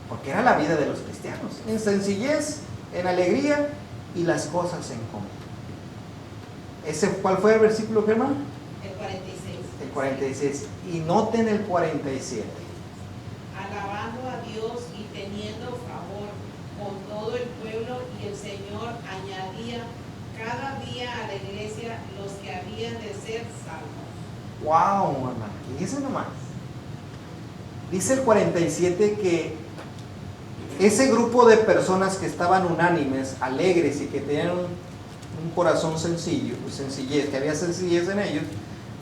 porque era la vida de los cristianos, en sencillez, en alegría y las cosas en común. ¿Cuál fue el versículo, Germán? El 46. El 46. Y noten el 47. Alabando a Dios y teniendo favor con todo el pueblo, y el Señor añadía cada día a la iglesia los que habían de ser salvos. ¡Wow, hermano! Fíjense nomás. Dice el 47 que ese grupo de personas que estaban unánimes, alegres y que tenían un corazón sencillez, que había sencillez en ellos,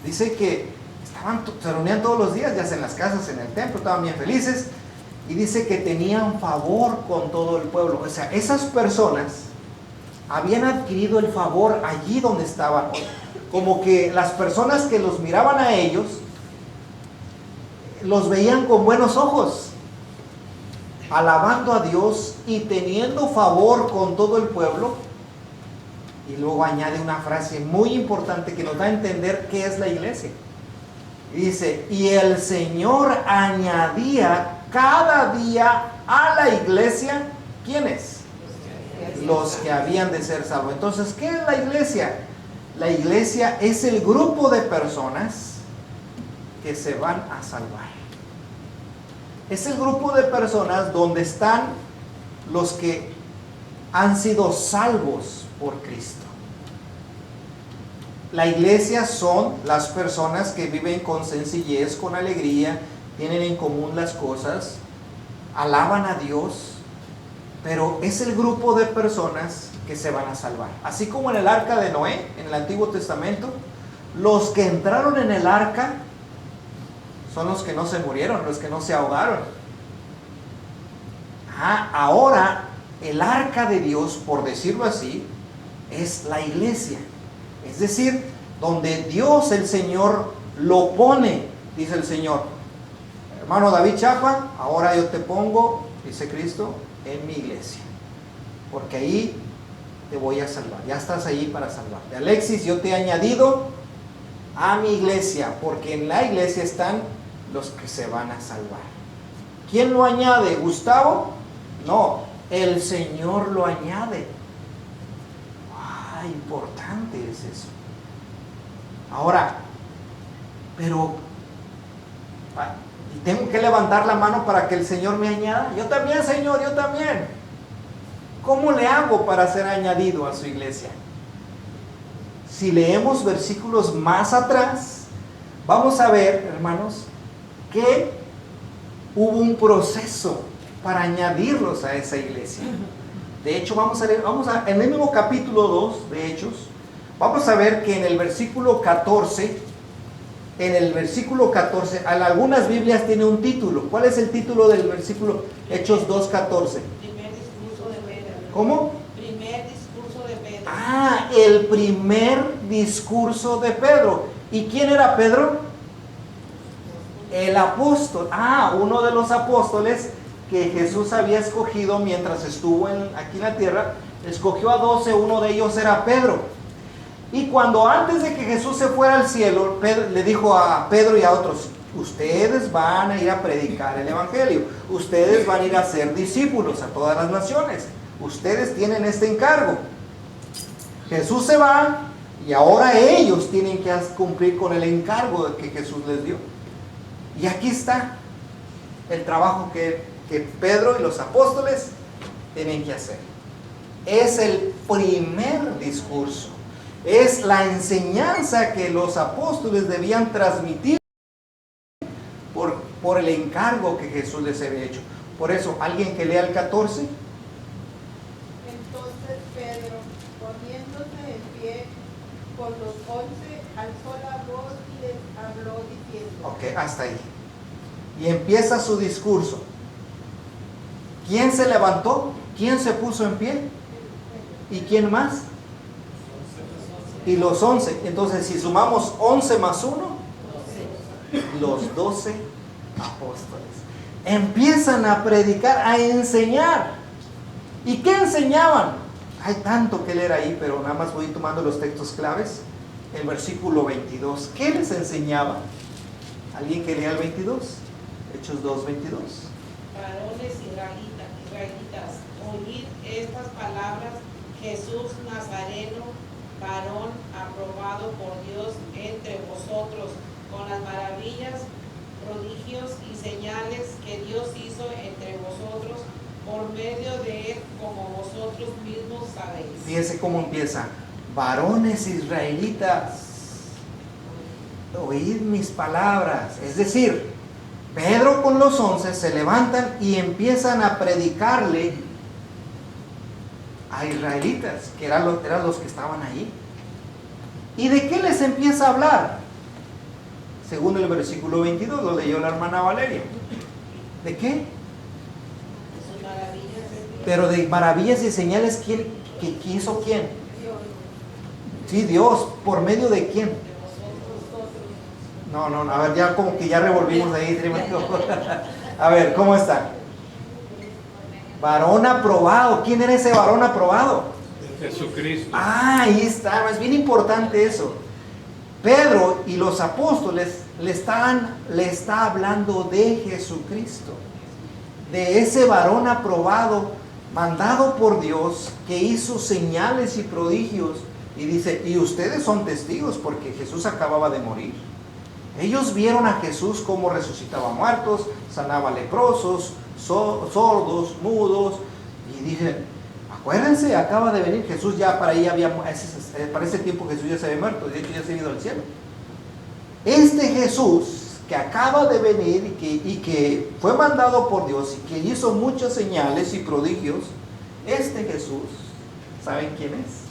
dice que se reunían todos los días, ya sea en las casas, en el templo, estaban bien felices, y dice que tenían favor con todo el pueblo. O sea, esas personas habían adquirido el favor allí donde estaban, como que las personas que los miraban a ellos los veían con buenos ojos, alabando a Dios y teniendo favor con todo el pueblo. Y luego añade una frase muy importante que nos da a entender qué es la iglesia. Dice, y el Señor añadía cada día a la iglesia, ¿quiénes? Los que habían de ser salvos. Entonces, ¿qué es la iglesia? La iglesia es el grupo de personas que se van a salvar. Es el grupo de personas donde están los que han sido salvos por Cristo. La iglesia son las personas que viven con sencillez, con alegría, tienen en común las cosas, alaban a Dios, pero es el grupo de personas que se van a salvar. Así como en el arca de Noé, en el Antiguo Testamento, los que entraron en el arca son los que no se murieron, los que no se ahogaron. Ahora el arca de Dios, por decirlo así, es la iglesia. Es decir, donde Dios el Señor lo pone, dice el Señor. Hermano David Chapa, ahora yo te pongo, dice Cristo, en mi iglesia. Porque ahí te voy a salvar. Ya estás ahí para salvarte. Alexis, yo te he añadido a mi iglesia, porque en la iglesia están los que se van a salvar. ¿Quién lo añade? ¿Gustavo? No, el Señor lo añade. Importante es eso. Ahora, pero tengo que levantar la mano para que el Señor me añada. Yo también, Señor, yo también. ¿Cómo le hago para ser añadido a su iglesia? Si leemos versículos más atrás, vamos a ver, hermanos, que hubo un proceso para añadirlos a esa iglesia. De hecho, vamos a leer, en el mismo capítulo 2 de Hechos, vamos a ver que en el versículo 14, en algunas Biblias tiene un título. ¿Cuál es el título del versículo Hechos 2:14? Primer discurso de Pedro. ¿Cómo? Primer discurso de Pedro. El primer discurso de Pedro. ¿Y quién era Pedro? El apóstol. Uno de los apóstoles que Jesús había escogido mientras estuvo aquí en la tierra. Escogió a 12, uno de ellos era Pedro. Y cuando antes de que Jesús se fuera al cielo, le dijo a Pedro y a otros: ustedes van a ir a predicar el evangelio, ustedes van a ir a ser discípulos a todas las naciones, ustedes tienen este encargo. Jesús se va y ahora ellos tienen que cumplir con el encargo que Jesús les dio. Y aquí está el trabajo que Pedro y los apóstoles tienen que hacer. Es el primer discurso, es la enseñanza que los apóstoles debían transmitir por el encargo que Jesús les había hecho. Por eso, alguien que lea el 14. Entonces Pedro, poniéndose en pie con los 11, alzó la voz y les habló diciendo. Ok, hasta ahí. Y empieza su discurso. ¿Quién se levantó? ¿Quién se puso en pie? ¿Y quién más? Y los 11. Entonces, si sumamos 11 más 1, los 12 apóstoles empiezan a predicar, a enseñar. ¿Y qué enseñaban? Hay tanto que leer ahí, pero nada más voy tomando los textos claves. El versículo 22. ¿Qué les enseñaba? ¿Alguien que lea el 22? Hechos 2:22. Varones israelitas, oíd estas palabras: Jesús Nazareno, varón aprobado por Dios entre vosotros, con las maravillas, prodigios y señales que Dios hizo entre vosotros por medio de él, como vosotros mismos sabéis. Fíjense cómo empieza. Varones israelitas, oíd mis palabras. Es decir, Pedro con los 11 se levantan y empiezan a predicarle a israelitas, que eran los que estaban ahí. ¿Y de qué les empieza a hablar? Según el versículo 22, lo leyó la hermana Valeria. ¿De qué? Pero de maravillas y señales, ¿quién hizo quién? Sí, Dios. ¿Por medio de quién? No, a ver, ya como que ya revolvimos ahí. A ver, ¿cómo está? Varón aprobado. ¿Quién era ese varón aprobado? Jesucristo. Ahí está, es bien importante eso. Pedro y los apóstoles le está hablando de Jesucristo, de ese varón aprobado, mandado por Dios, que hizo señales y prodigios Y dice, y ustedes son testigos porque Jesús acababa de morir. Ellos vieron a Jesús como resucitaba muertos, sanaba leprosos, sordos, mudos. Y dije, acuérdense, acaba de venir Jesús, ya para ese tiempo Jesús ya se había muerto, de hecho ya se había ido al cielo. Este Jesús que acaba de venir y que fue mandado por Dios y que hizo muchas señales y prodigios, este Jesús, ¿saben quién es?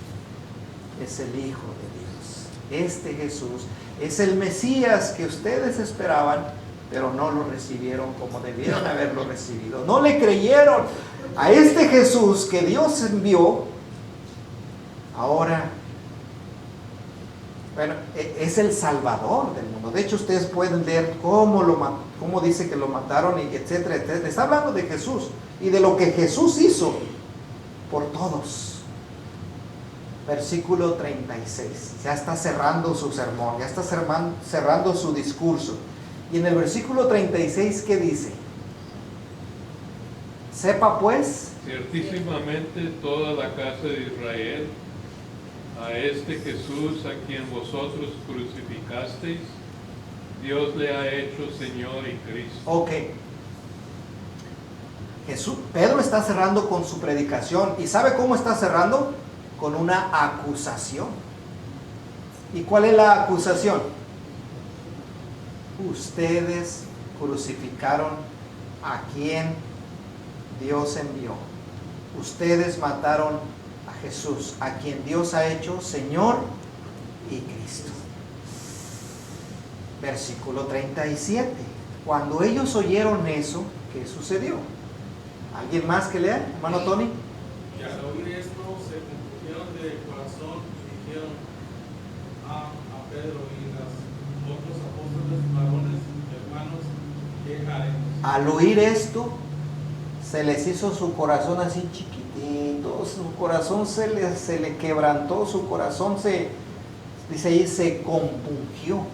Es el Hijo de Dios. Este Jesús es el Mesías que ustedes esperaban, pero no lo recibieron como debieron haberlo recibido. No le creyeron a este Jesús que Dios envió. Ahora, bueno, es el Salvador del mundo. De hecho, ustedes pueden leer cómo dice que lo mataron, y etcétera, etcétera. Está hablando de Jesús y de lo que Jesús hizo por todos. Versículo 36. Ya está cerrando su sermón, ya está cerrando su discurso. Y en el versículo 36, ¿qué dice? Sepa pues, ciertísimamente toda la casa de Israel, a este Jesús a quien vosotros crucificasteis, Dios le ha hecho Señor y Cristo. ok. Pedro está cerrando con su predicación. ¿Y sabe cómo está cerrando? Con una acusación. ¿Y cuál es la acusación? Ustedes crucificaron a quien Dios envió. Ustedes mataron a Jesús, a quien Dios ha hecho Señor y Cristo. Versículo 37. Cuando ellos oyeron eso, ¿qué sucedió? ¿Alguien más que lea? Hermano Tony. Y al oír esto se compusieron de corazón y dijeron a Pedro y los otros apóstoles, varones, hermanos, ¿qué haremos? Al oír esto, se les hizo su corazón así chiquitito, su corazón se le quebrantó, su corazón dice ahí, se compungió.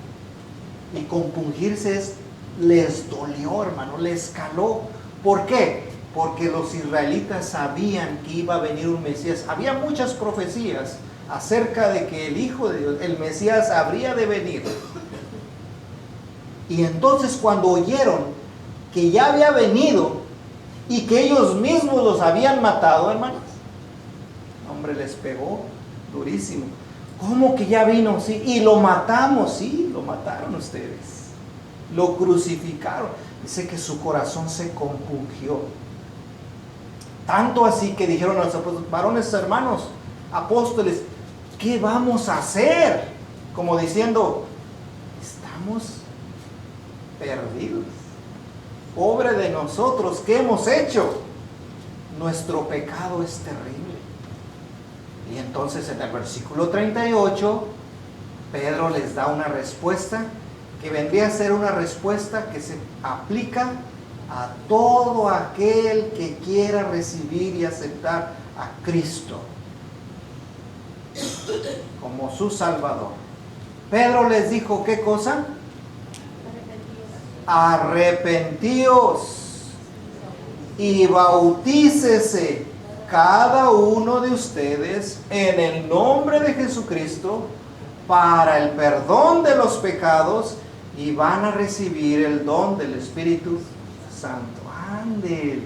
Y compungirse les dolió, hermano, les caló. ¿Por qué? Porque los israelitas sabían que iba a venir un Mesías. Había muchas profecías acerca de que el Hijo de Dios, el Mesías, habría de venir. Y entonces cuando oyeron que ya había venido y que ellos mismos los habían matado, hermanos, hombre, les pegó durísimo. ¿Cómo que ya vino? Sí, y lo matamos. Sí, lo mataron ustedes. Lo crucificaron. Dice que su corazón se compungió. Tanto así que dijeron a los apóstoles, varones, hermanos, apóstoles, ¿qué vamos a hacer? Como diciendo, estamos perdidos. Pobre de nosotros, ¿qué hemos hecho? Nuestro pecado es terrible. Y entonces en el versículo 38, Pedro les da una respuesta que vendría a ser una respuesta que se aplica a todo aquel que quiera recibir y aceptar a Cristo como su Salvador. Pedro les dijo, ¿qué cosa? Arrepentíos y bautícese cada uno de ustedes en el nombre de Jesucristo para el perdón de los pecados y van a recibir el don del Espíritu Santo. Ande.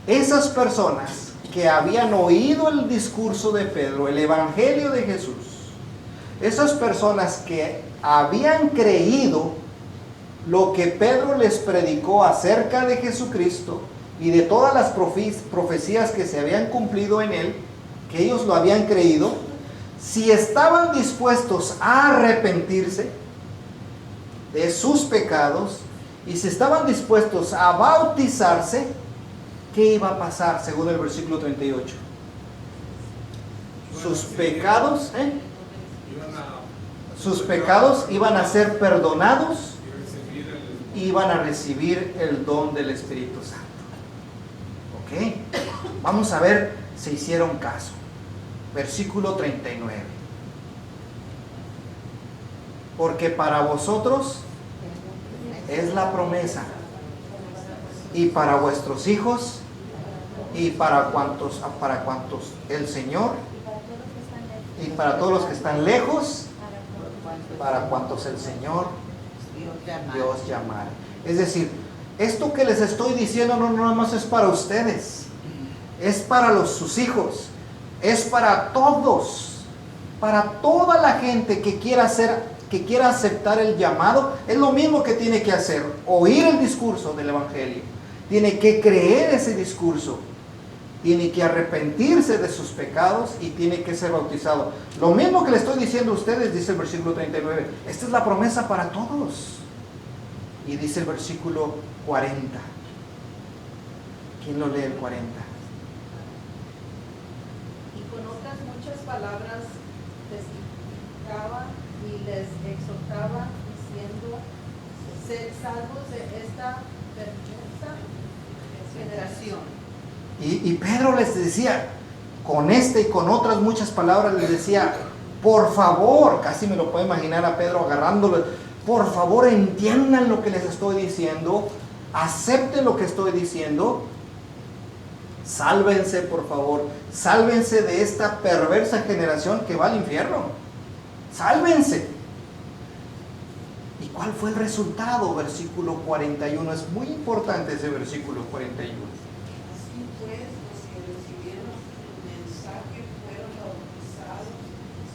Esas personas que habían oído el discurso de Pedro, el Evangelio de Jesús, esas personas que habían creído lo que Pedro les predicó acerca de Jesucristo y de todas las profecías que se habían cumplido en él, que ellos lo habían creído, si estaban dispuestos a arrepentirse de sus pecados y si estaban dispuestos a bautizarse, ¿qué iba a pasar según el versículo 38? Sus pecados, sus pecados iban a ser perdonados y iban a recibir el don del Espíritu Santo. ¿Ok? Vamos a ver si hicieron caso. Versículo 39. Porque para vosotros es la promesa, y para vuestros hijos, y para cuantos el Señor y para todos los que están lejos, para cuantos el Señor Dios llamare. Es decir, esto que les estoy diciendo no nada más es para ustedes, es para sus hijos, es para todos, para toda la gente que quiera aceptar el llamado. Es lo mismo que tiene que hacer: oír el discurso del Evangelio, tiene que creer ese discurso, tiene que arrepentirse de sus pecados y tiene que ser bautizado. Lo mismo que le estoy diciendo a ustedes, dice el versículo 39. Esta es la promesa para todos. Y dice el versículo 40. ¿Quién lo lee el 40? Y con otras muchas palabras testificaba y les exhortaba diciendo: sed salvos de esta perversa generación. Y Pedro les decía, con esta y con otras muchas palabras les decía: por favor, casi me lo puedo imaginar a Pedro agarrándolo, por favor entiendan lo que les estoy diciendo, acepten lo que estoy diciendo, sálvense por favor, sálvense de esta perversa generación que va al infierno, sálvense. ¿Y cuál fue el resultado? Versículo 41, es muy importante ese versículo 41. Así pues, los que recibieron el mensaje fueron bautizados,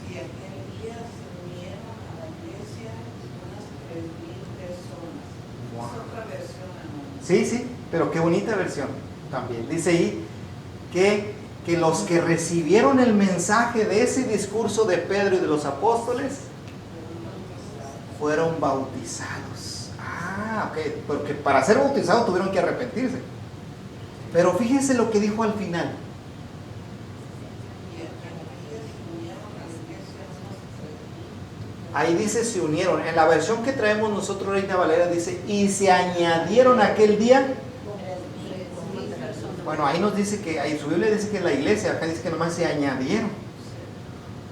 y aquel día se unieron a la iglesia unas 3,000 personas. Wow. Es otra versión, hermano. Sí, pero qué bonita versión también. Dice ahí que los que recibieron el mensaje de ese discurso de Pedro y de los apóstoles fueron bautizados. Ok, porque para ser bautizados tuvieron que arrepentirse. Pero fíjense lo que dijo al final. Ahí dice se unieron. En la versión que traemos nosotros, Reina Valera, dice y se añadieron aquel día. Bueno, ahí nos dice que, ahí su Biblia dice que en la iglesia, acá dice que nomás se añadieron.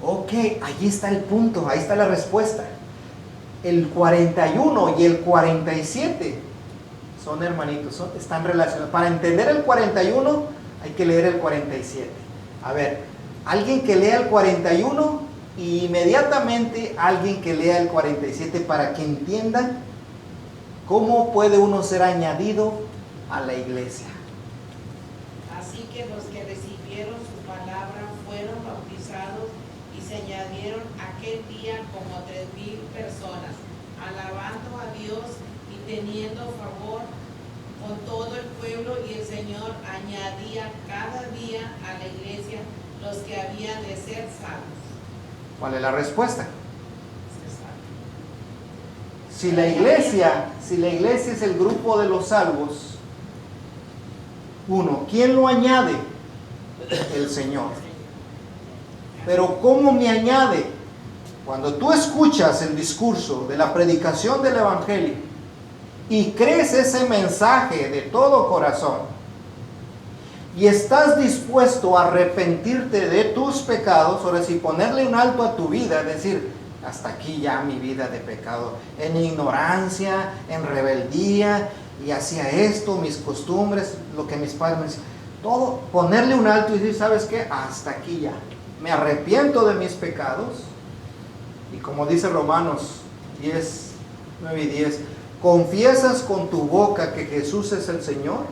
Ok, ahí está el punto, ahí está la respuesta. El 41 y el 47 son hermanitos, están relacionados. Para entender el 41 hay que leer el 47. A ver, alguien que lea el 41 y inmediatamente alguien que lea el 47 para que entiendan cómo puede uno ser añadido a la iglesia. Así que los que recibieron su palabra fueron bautizados y se añadieron aquel día como 3,000 personas, alabando a Dios y teniendo favor con todo el pueblo, y el Señor añadía cada día a la iglesia los que habían de ser salvos. ¿Cuál es la respuesta? Si la iglesia es el grupo de los salvos, uno, ¿quién lo añade? El Señor. Pero ¿cómo me añade? Cuando tú escuchas el discurso de la predicación del Evangelio y crees ese mensaje de todo corazón y estás dispuesto a arrepentirte de tus pecados, ahora sí, ponerle un alto a tu vida, decir, hasta aquí ya mi vida de pecado, en ignorancia, en rebeldía, y hacía esto, mis costumbres, lo que mis padres me decían, todo, ponerle un alto y decir, ¿sabes qué? Hasta aquí ya, me arrepiento de mis pecados. Y como dice Romanos 10, 9 y 10, confiesas con tu boca que Jesús es el Señor,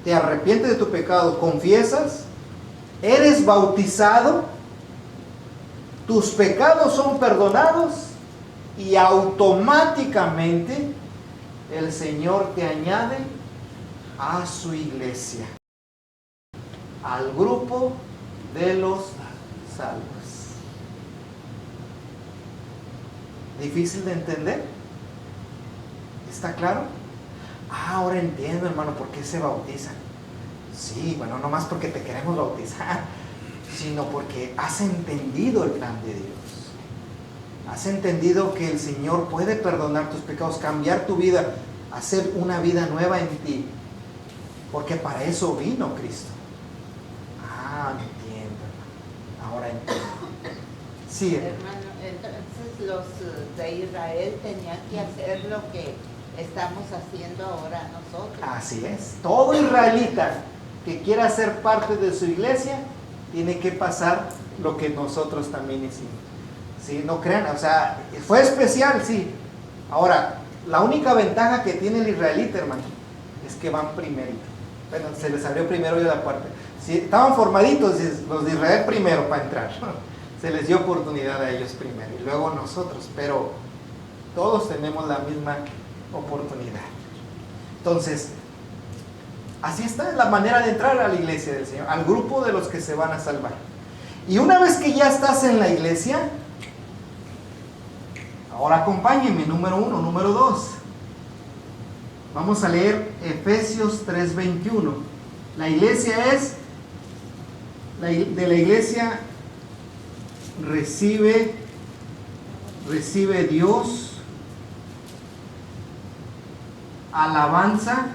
te arrepientes de tu pecado, confiesas, eres bautizado, tus pecados son perdonados y automáticamente el Señor te añade a su iglesia, al grupo de los salvos. ¿Difícil de entender? ¿Está claro? Ahora entiendo, hermano, por qué se bautizan. Sí, bueno, no más porque te queremos bautizar, sino porque has entendido el plan de Dios. Has entendido que el Señor puede perdonar tus pecados, cambiar tu vida, hacer una vida nueva en ti. Porque para eso vino Cristo. Entiendo, hermano. Ahora entiendo. Sí, hermano, entonces los de Israel tenían que hacer lo que estamos haciendo ahora nosotros. Así es. Todo israelita que quiera ser parte de su iglesia tiene que pasar lo que nosotros también hicimos. ¿Sí? No crean, o sea, fue especial, sí. Ahora, la única ventaja que tiene el israelita, hermano, es que van primerito. Bueno, se les abrió primero ya la puerta. Si estaban formaditos los de Israel primero para entrar, se les dio oportunidad a ellos primero y luego nosotros, pero todos tenemos la misma oportunidad. Entonces, así está la manera de entrar a la iglesia del Señor, al grupo de los que se van a salvar. Y una vez que ya estás en la iglesia, ahora acompáñenme, número 1, número 2. Vamos a leer Efesios 3:21. La iglesia es, de la iglesia recibe Dios alabanza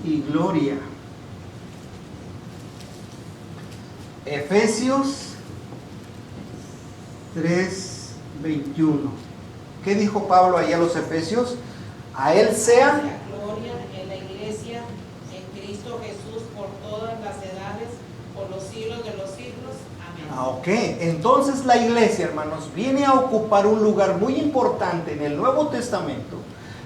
y gloria. Efesios 3:21. ¿Qué dijo Pablo ahí a los Efesios? A él sea gloria en la iglesia, en Cristo Jesús, por todas las edades, por los siglos de los siglos. Amén. Ok, entonces la iglesia, hermanos, viene a ocupar un lugar muy importante en el Nuevo Testamento.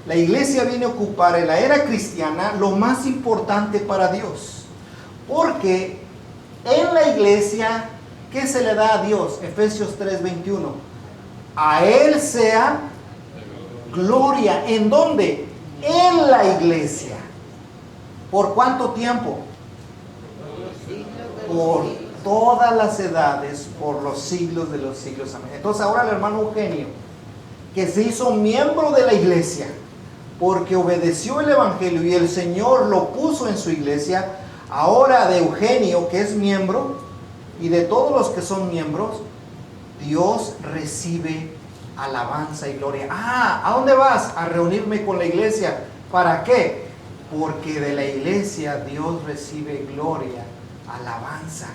La iglesia viene a ocupar en la era cristiana lo más importante para Dios. Porque en la iglesia, ¿qué se le da a Dios? Efesios 3:21. A Él sea gloria. ¿En dónde? En la iglesia. ¿Por cuánto tiempo? Por todas las edades, por los siglos de los siglos. Amén. Entonces ahora el hermano Eugenio, que se hizo miembro de la iglesia, porque obedeció el evangelio y el Señor lo puso en su iglesia, ahora de Eugenio, que es miembro, y de todos los que son miembros, Dios recibe alabanza y gloria. ¿A dónde vas? A reunirme con la iglesia. ¿Para qué? Porque de la iglesia Dios recibe gloria, alabanza.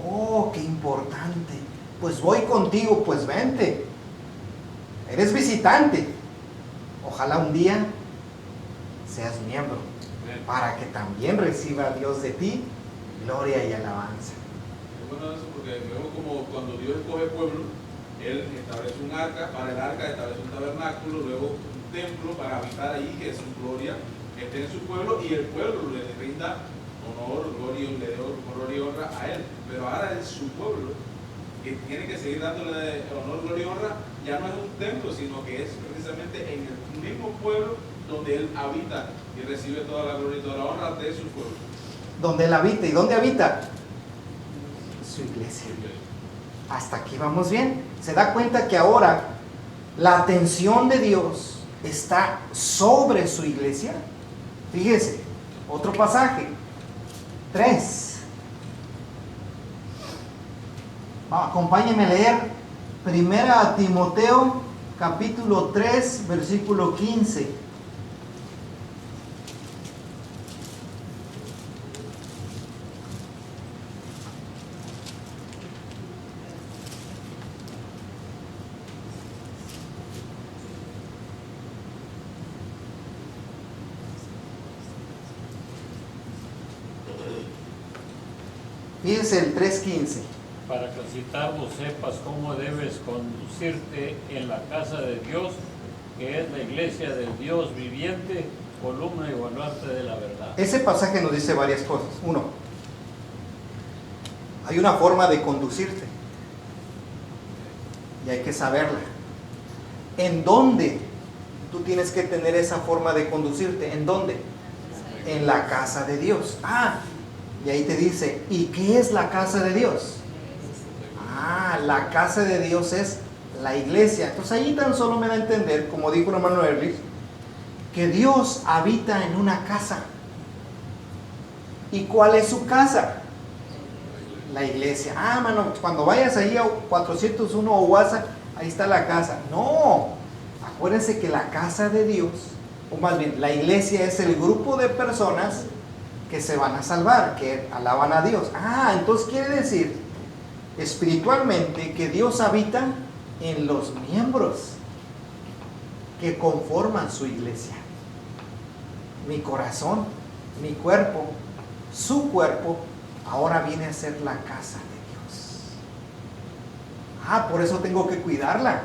Oh, qué importante. Pues voy contigo, pues vente. Eres visitante. Ojalá un día seas miembro, para que también reciba Dios de ti gloria y alabanza. Es bueno eso porque vemos como cuando Dios escoge pueblo, Él establece un arca, para el arca establece un tabernáculo, luego un templo para habitar allí, que su gloria esté en su pueblo y el pueblo le rinda honor, gloria, le dé honor y honra a Él. Pero ahora es su pueblo que tiene que seguir dándole honor, gloria y honra. Ya no es un templo, sino que es precisamente en el mismo pueblo donde Él habita y recibe toda la gloria y toda la honra de su pueblo. Donde Él habita. ¿Y dónde habita? Su iglesia. Hasta aquí vamos bien. Se da cuenta que ahora la atención de Dios está sobre su iglesia. Fíjese, otro pasaje. 3. Acompáñenme a leer 1 Timoteo capítulo 3 versículo 15. Fíjense el 3:15. Para que así vos sepas cómo debes conducirte en la casa de Dios, que es la iglesia del Dios viviente, columna y baluarte de la verdad. Ese pasaje nos dice varias cosas. Uno, hay una forma de conducirte y hay que saberla. ¿En dónde tú tienes que tener esa forma de conducirte? ¿En dónde? En la casa de Dios. Y ahí te dice, ¿y qué es la casa de Dios? La casa de Dios es la iglesia. Entonces ahí tan solo me da a entender, como dijo el hermano Erlich, que Dios habita en una casa. ¿Y cuál es su casa? La iglesia. Mano, cuando vayas ahí a 401 Owaza, ahí está la casa. No, acuérdense que la casa de Dios, o más bien, la iglesia es el grupo de personas que se van a salvar, que alaban a Dios. Entonces quiere decir espiritualmente que Dios habita en los miembros que conforman su iglesia. Mi corazón, mi cuerpo, su cuerpo, ahora viene a ser la casa de Dios. Por eso tengo que cuidarla.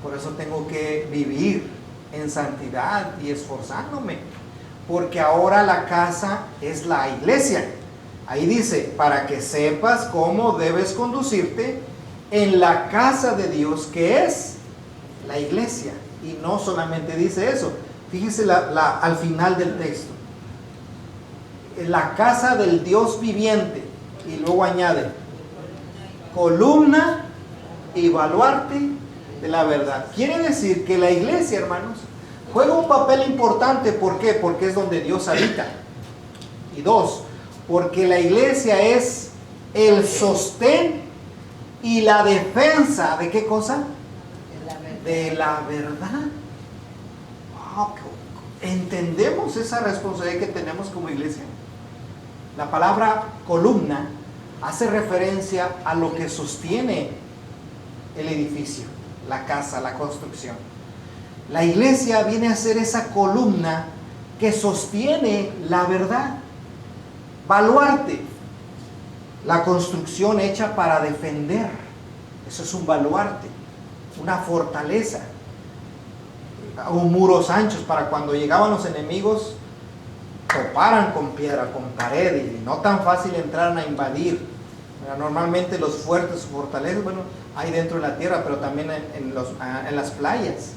Por eso tengo que vivir en santidad y esforzándome. Porque ahora la casa es la iglesia. Ahí dice, para que sepas cómo debes conducirte en la casa de Dios, que es la iglesia. Y no solamente dice eso. Fíjese al final del texto. La casa del Dios viviente. Y luego añade, columna y baluarte de la verdad. Quiere decir que la iglesia, hermanos, juega un papel importante. ¿Por qué? Porque es donde Dios habita. Y dos, porque la iglesia es el sostén y la defensa. ¿De qué cosa? De la verdad. Wow, ¿entendemos esa responsabilidad que tenemos como iglesia? La palabra columna hace referencia a lo que sostiene el edificio, la casa, la construcción. La iglesia viene a ser esa columna que sostiene la verdad. Baluarte, la construcción hecha para defender. Eso es un baluarte, una fortaleza. Un muros anchos para cuando llegaban los enemigos, toparan con piedra, con pared, y no tan fácil entraran a invadir. Normalmente los fuertes, fortalezas, bueno, hay dentro de la tierra, pero también en las playas.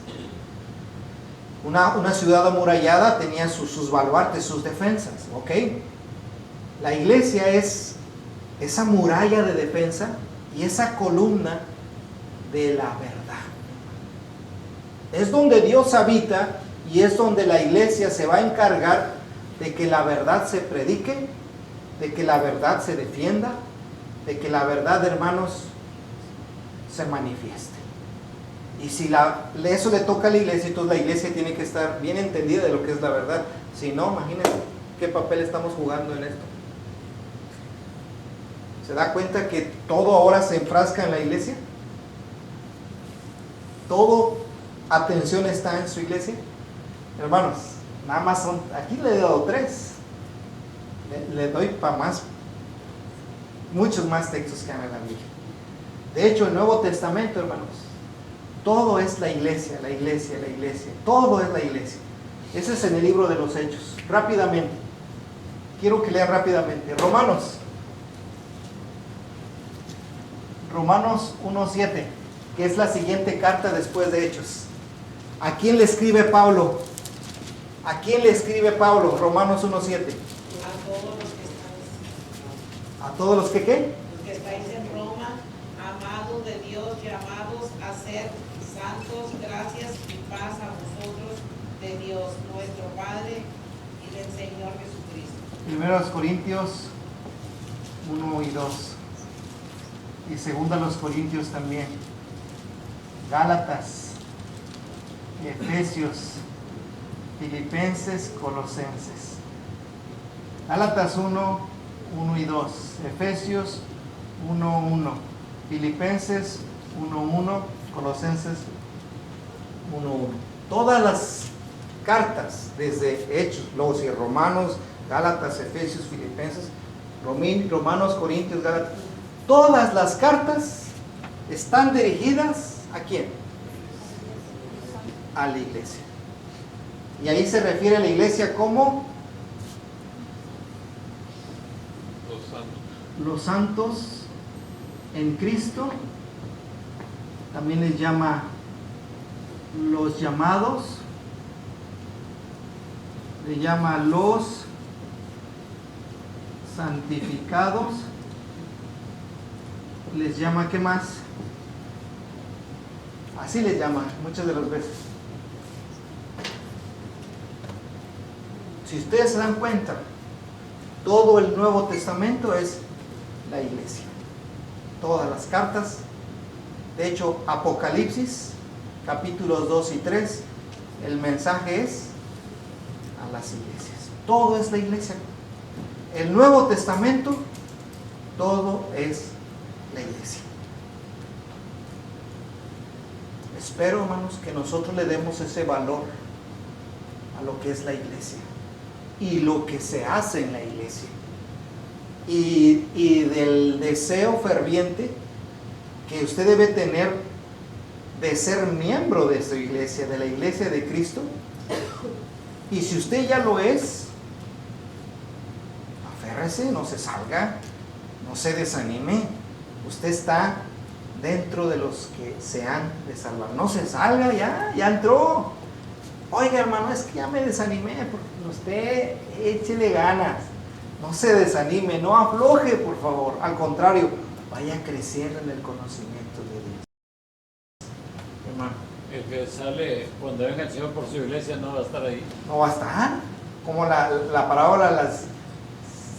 Una ciudad amurallada tenía sus baluartes, sus defensas, ¿ok? La iglesia es esa muralla de defensa y esa columna de la verdad. Es donde Dios habita y es donde la iglesia se va a encargar de que la verdad se predique, de que la verdad se defienda, de que la verdad, hermanos, se manifieste. Y si eso le toca a la iglesia, entonces la iglesia tiene que estar bien entendida de lo que es la verdad. Si no, imagínense qué papel estamos jugando en esto. ¿Se da cuenta que todo ahora se enfrasca en la iglesia? Todo atención está en su iglesia. Hermanos, nada más aquí le he dado 3. Le doy para más, muchos más textos que hay en la Biblia. De hecho, el Nuevo Testamento, hermanos, todo es la iglesia, la iglesia, la iglesia. Todo es la iglesia. Ese es en el libro de los Hechos. Rápidamente. Quiero que lea rápidamente. Romanos 1:7, que es la siguiente carta después de Hechos. ¿A quién le escribe Pablo? ¿A quién le escribe Pablo? Romanos 1:7. A todos los que están. ¿A todos los que qué? Los que estáis en Roma, amados de Dios, llamados a ser santos, gracias y paz a vosotros de Dios, nuestro Padre y del Señor Jesucristo. 1 Corintios 1 y 2. Y 2 Corintios también. Gálatas, Efesios, Filipenses, Colosenses. Gálatas 1 y 2. Efesios 1:1. Filipenses 1:1. Colosenses 1:1. Todas las cartas, desde Hechos, luego si Romanos, Gálatas, Efesios, Filipenses, Romanos, Corintios, Gálatas, todas las cartas están dirigidas ¿a quién? A la iglesia. Y ahí se refiere a la iglesia como los santos en Cristo. También les llama los llamados, le llama los santificados, les llama, ¿qué más? Así les llama muchas de las veces. Si ustedes se dan cuenta, todo el Nuevo Testamento es la iglesia. Todas las cartas. De hecho, Apocalipsis, capítulos 2 y 3, el mensaje es a las iglesias. Todo es la iglesia. El Nuevo Testamento, todo es la iglesia. Espero, hermanos, que nosotros le demos ese valor a lo que es la iglesia y lo que se hace en la iglesia. y del deseo ferviente que usted debe tener de ser miembro de su iglesia, de la iglesia de Cristo. Y si usted ya lo es, aférrese, no se salga, no se desanime. Usted está dentro de los que se han de salvar. No se salga, ya entró. Oiga, hermano, es que ya me desanimé. Porque usted échele ganas. No se desanime, no afloje, por favor. Al contrario, vaya creciendo en el conocimiento de Dios. Hermano. El que sale cuando venga el Señor por su iglesia no va a estar ahí. No va a estar. Como la parábola de las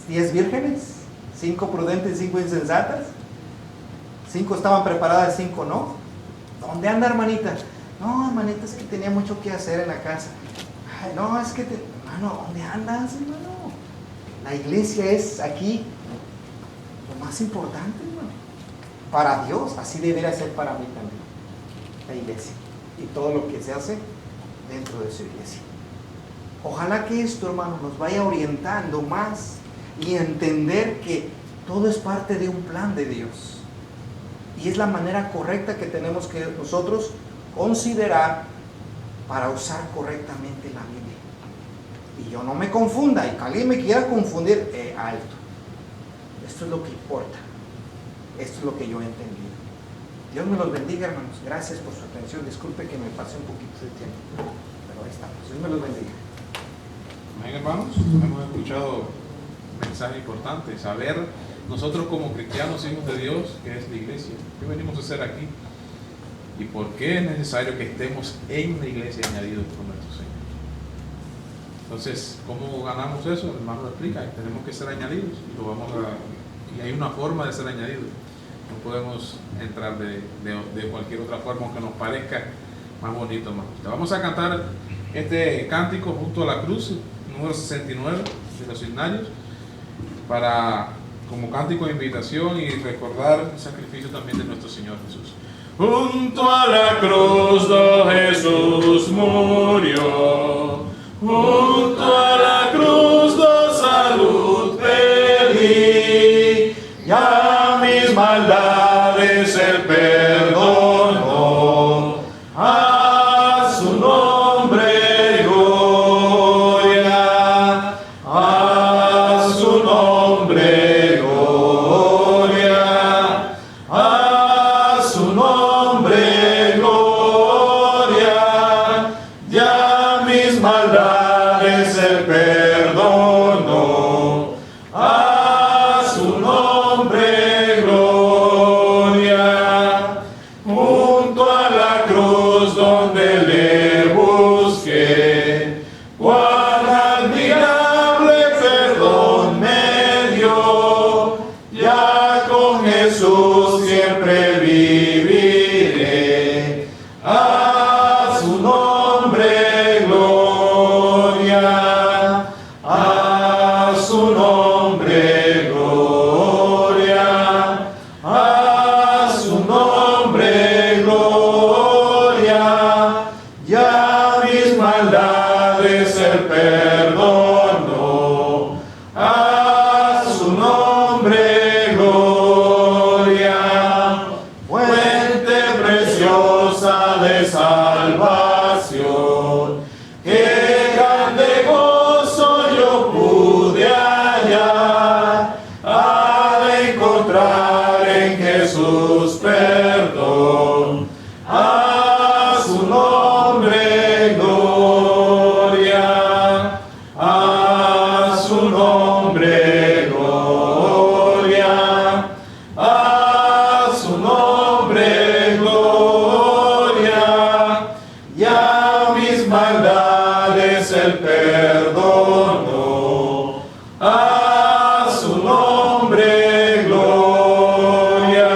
10 vírgenes. 5 prudentes, 5 insensatas. 5 estaban preparadas, 5 no. ¿Dónde anda, hermanita? No, hermanita, es que tenía mucho que hacer en la casa. Ay, no, es que, hermano, ¿dónde andas, hermano? La iglesia es aquí lo más importante, hermano. Para Dios, así debería ser para mí también. La iglesia y todo lo que se hace dentro de su iglesia. Ojalá que esto, hermano, nos vaya orientando más y entender que todo es parte de un plan de Dios. Y es la manera correcta que tenemos que nosotros considerar para usar correctamente la Biblia. Y yo no me confunda, y que alguien me quiera confundir, alto. Esto es lo que importa. Esto es lo que yo he entendido. Dios me los bendiga, hermanos. Gracias por su atención. Disculpe que me pase un poquito de tiempo, pero ahí estamos. Dios me los bendiga. Amén, hermanos. Hemos escuchado un mensaje importante. Saber nosotros como cristianos, hijos de Dios, qué es la iglesia. ¿Qué venimos a hacer aquí? ¿Y por qué es necesario que estemos en la iglesia añadidos por nuestro Señor? Entonces, ¿cómo ganamos eso? El hermano lo explica. Tenemos que ser añadidos y hay una forma de ser añadidos. No podemos entrar de cualquier otra forma, aunque nos parezca más bonito, más justo. Vamos a cantar este cántico junto a la cruz, número 69 de los Himnarios, como cántico de invitación y recordar el sacrificio también de nuestro Señor Jesús. Junto a la cruz Jesús murió, junto a la cruz salud pedí, ya mis maldades Él perdonó, a su nombre gloria, a su nombre gloria, a su nombre gloria, ya mis maldades Él perdonó, a su nombre gloria, junto a la cruz donde le busqué, cuán admirable perdón me dio, ya con Jesús siempre viviré, a su nombre gloria, a su nombre gloria, a su nombre gloria, ya mis maldades Él perdonó, a su nombre gloria, fuente preciosa de salvación, qué grande gozo yo pude hallar al encontrar en Jesús perdón, a su nombre gloria, a su nombre gloria, a su nombre gloria, ya mis maldades Él perdonó, a su nombre gloria,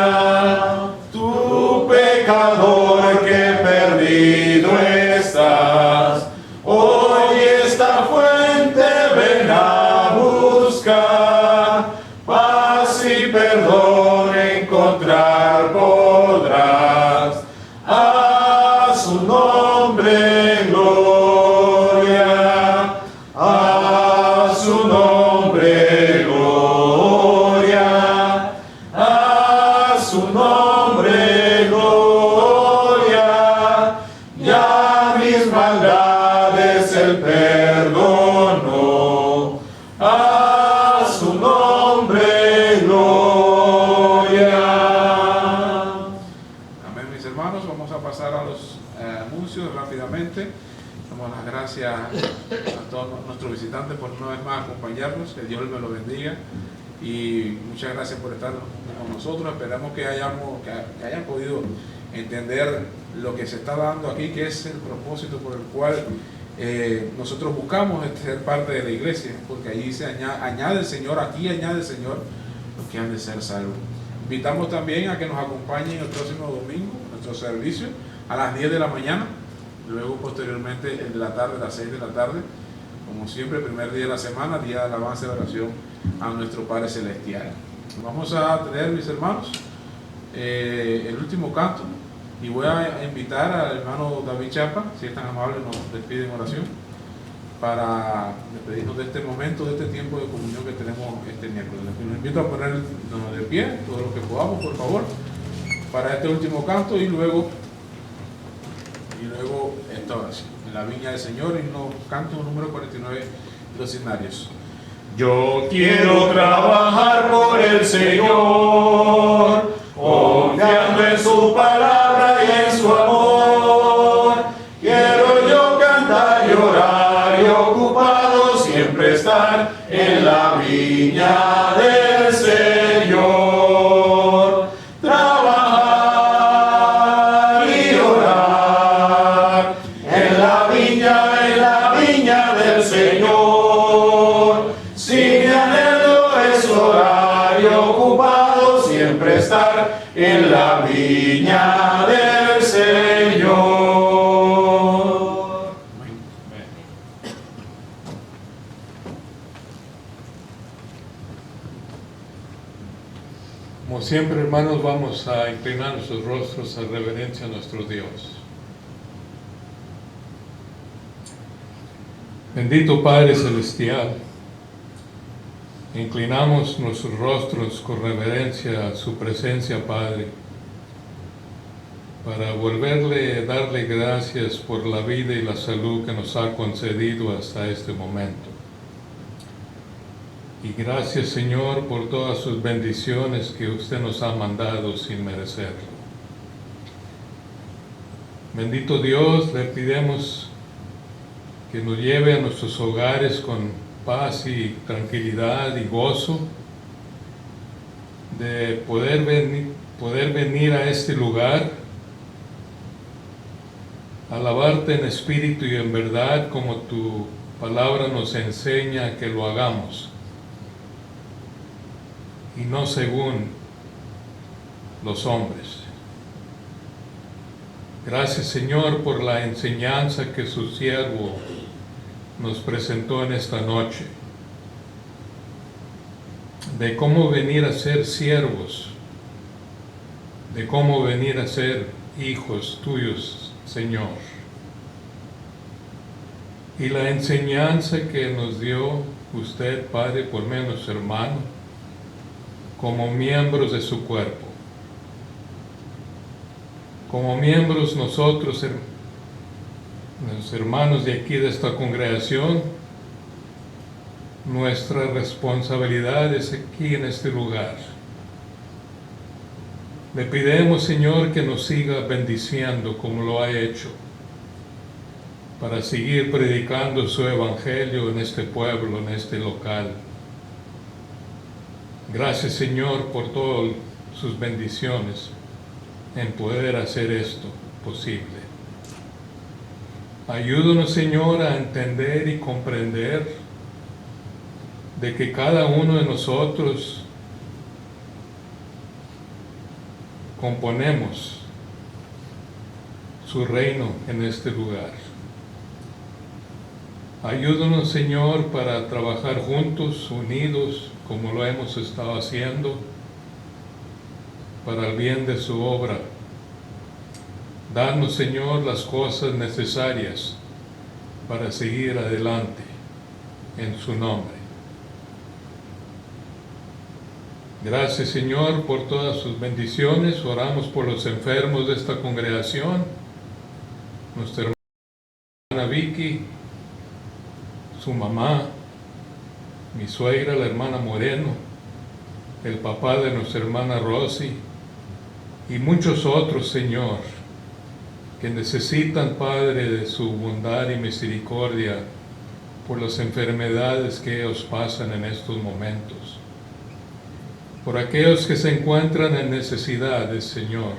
tu pecador que perdido estás, hoy esta fuente ven a buscar, paz y perdón encontrar podrás, a su nombre gloria, a su nombre gloria. pasar a los anuncios rápidamente. Damos las gracias a todos nuestros visitantes por una vez más acompañarnos. Que Dios me lo bendiga. Y muchas gracias por estar con nosotros. Esperamos que hayan podido entender lo que se está dando aquí, que es el propósito por el cual nosotros buscamos ser parte de la iglesia, porque allí se añade el Señor, aquí añade el Señor los que han de ser salvos. Invitamos también a que nos acompañen el próximo domingo, nuestro servicio, a las 10 de la mañana, luego posteriormente el de la tarde, a las 6 de la tarde, como siempre, primer día de la semana, día de alabanza y oración a nuestro Padre Celestial. Vamos a tener, mis hermanos, el último canto, y voy a invitar al hermano David Chapa, si es tan amable, nos despide en oración, para despedirnos de este momento, de este tiempo de comunión que tenemos este miércoles. Los invito a ponernos de pie, todo lo que podamos, por favor, para este último canto, y luego esta oración. En la viña del Señor, himno canto número 49 de los Himnarios. Yo quiero trabajar por el Señor, confiando en su palabra y en su amor. Quiero yo cantar y orar y ocupado siempre estar en la viña del Señor. Trabajar y orar en la viña del Señor. Si mi anhelo es orar y ocupado siempre estar en la viña del Señor. Como siempre, hermanos, vamos a inclinar nuestros rostros a reverencia a nuestro Dios. Bendito Padre Celestial, inclinamos nuestros rostros con reverencia a su presencia, Padre, para darle gracias por la vida y la salud que nos ha concedido hasta este momento. Y gracias, Señor, por todas sus bendiciones que usted nos ha mandado sin merecerlo. Bendito Dios, le pedimos que nos lleve a nuestros hogares con paz y tranquilidad y gozo de poder venir a este lugar, alabarte en espíritu y en verdad como tu palabra nos enseña que lo hagamos, y no según los hombres. Gracias, Señor, por la enseñanza que su siervo nos presentó en esta noche, de cómo venir a ser siervos, de cómo venir a ser hijos tuyos, Señor. Y la enseñanza que nos dio usted, Padre, por medio de nuestro hermano, como miembros de su cuerpo. Como miembros nosotros, los hermanos de aquí de esta congregación, nuestra responsabilidad es aquí en este lugar. Le pedimos, Señor, que nos siga bendiciendo como lo ha hecho, para seguir predicando su evangelio en este pueblo, en este local. Gracias, Señor, por todas sus bendiciones en poder hacer esto posible. Ayúdanos, Señor, a entender y comprender de que cada uno de nosotros componemos su reino en este lugar. Ayúdanos, Señor, para trabajar juntos, unidos, como lo hemos estado haciendo, para el bien de su obra. Danos, Señor, las cosas necesarias para seguir adelante en su nombre. Gracias, Señor, por todas sus bendiciones. Oramos por los enfermos de esta congregación, nuestra hermana Vicky, su mamá, mi suegra, la hermana Moreno, el papá de nuestra hermana Rosy, y muchos otros, Señor, que necesitan, Padre, de su bondad y misericordia por las enfermedades que ellos pasan en estos momentos. Por aquellos que se encuentran en necesidades, Señor,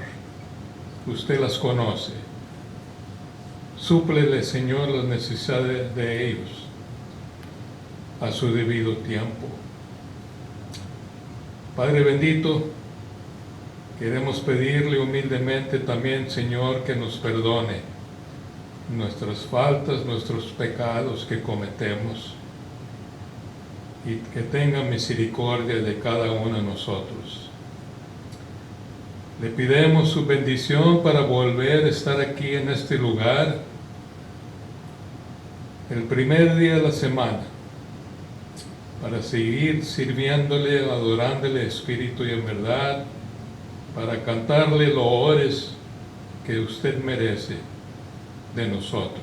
usted las conoce. Súplele, Señor, las necesidades de ellos a su debido tiempo. Padre bendito, queremos pedirle humildemente también, Señor, que nos perdone nuestras faltas, nuestros pecados que cometemos, y que tenga misericordia de cada uno de nosotros. Le pidemos su bendición para volver a estar aquí en este lugar el primer día de la semana, para seguir sirviéndole, adorándole espíritu y en verdad, para cantarle loores que usted merece de nosotros.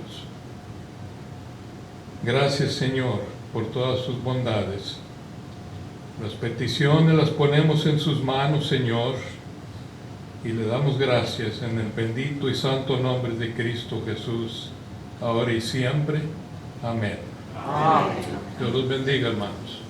Gracias, Señor, por todas sus bondades. Las peticiones las ponemos en sus manos, Señor, y le damos gracias en el bendito y santo nombre de Cristo Jesús, ahora y siempre. Amén. Dios los bendiga, hermanos.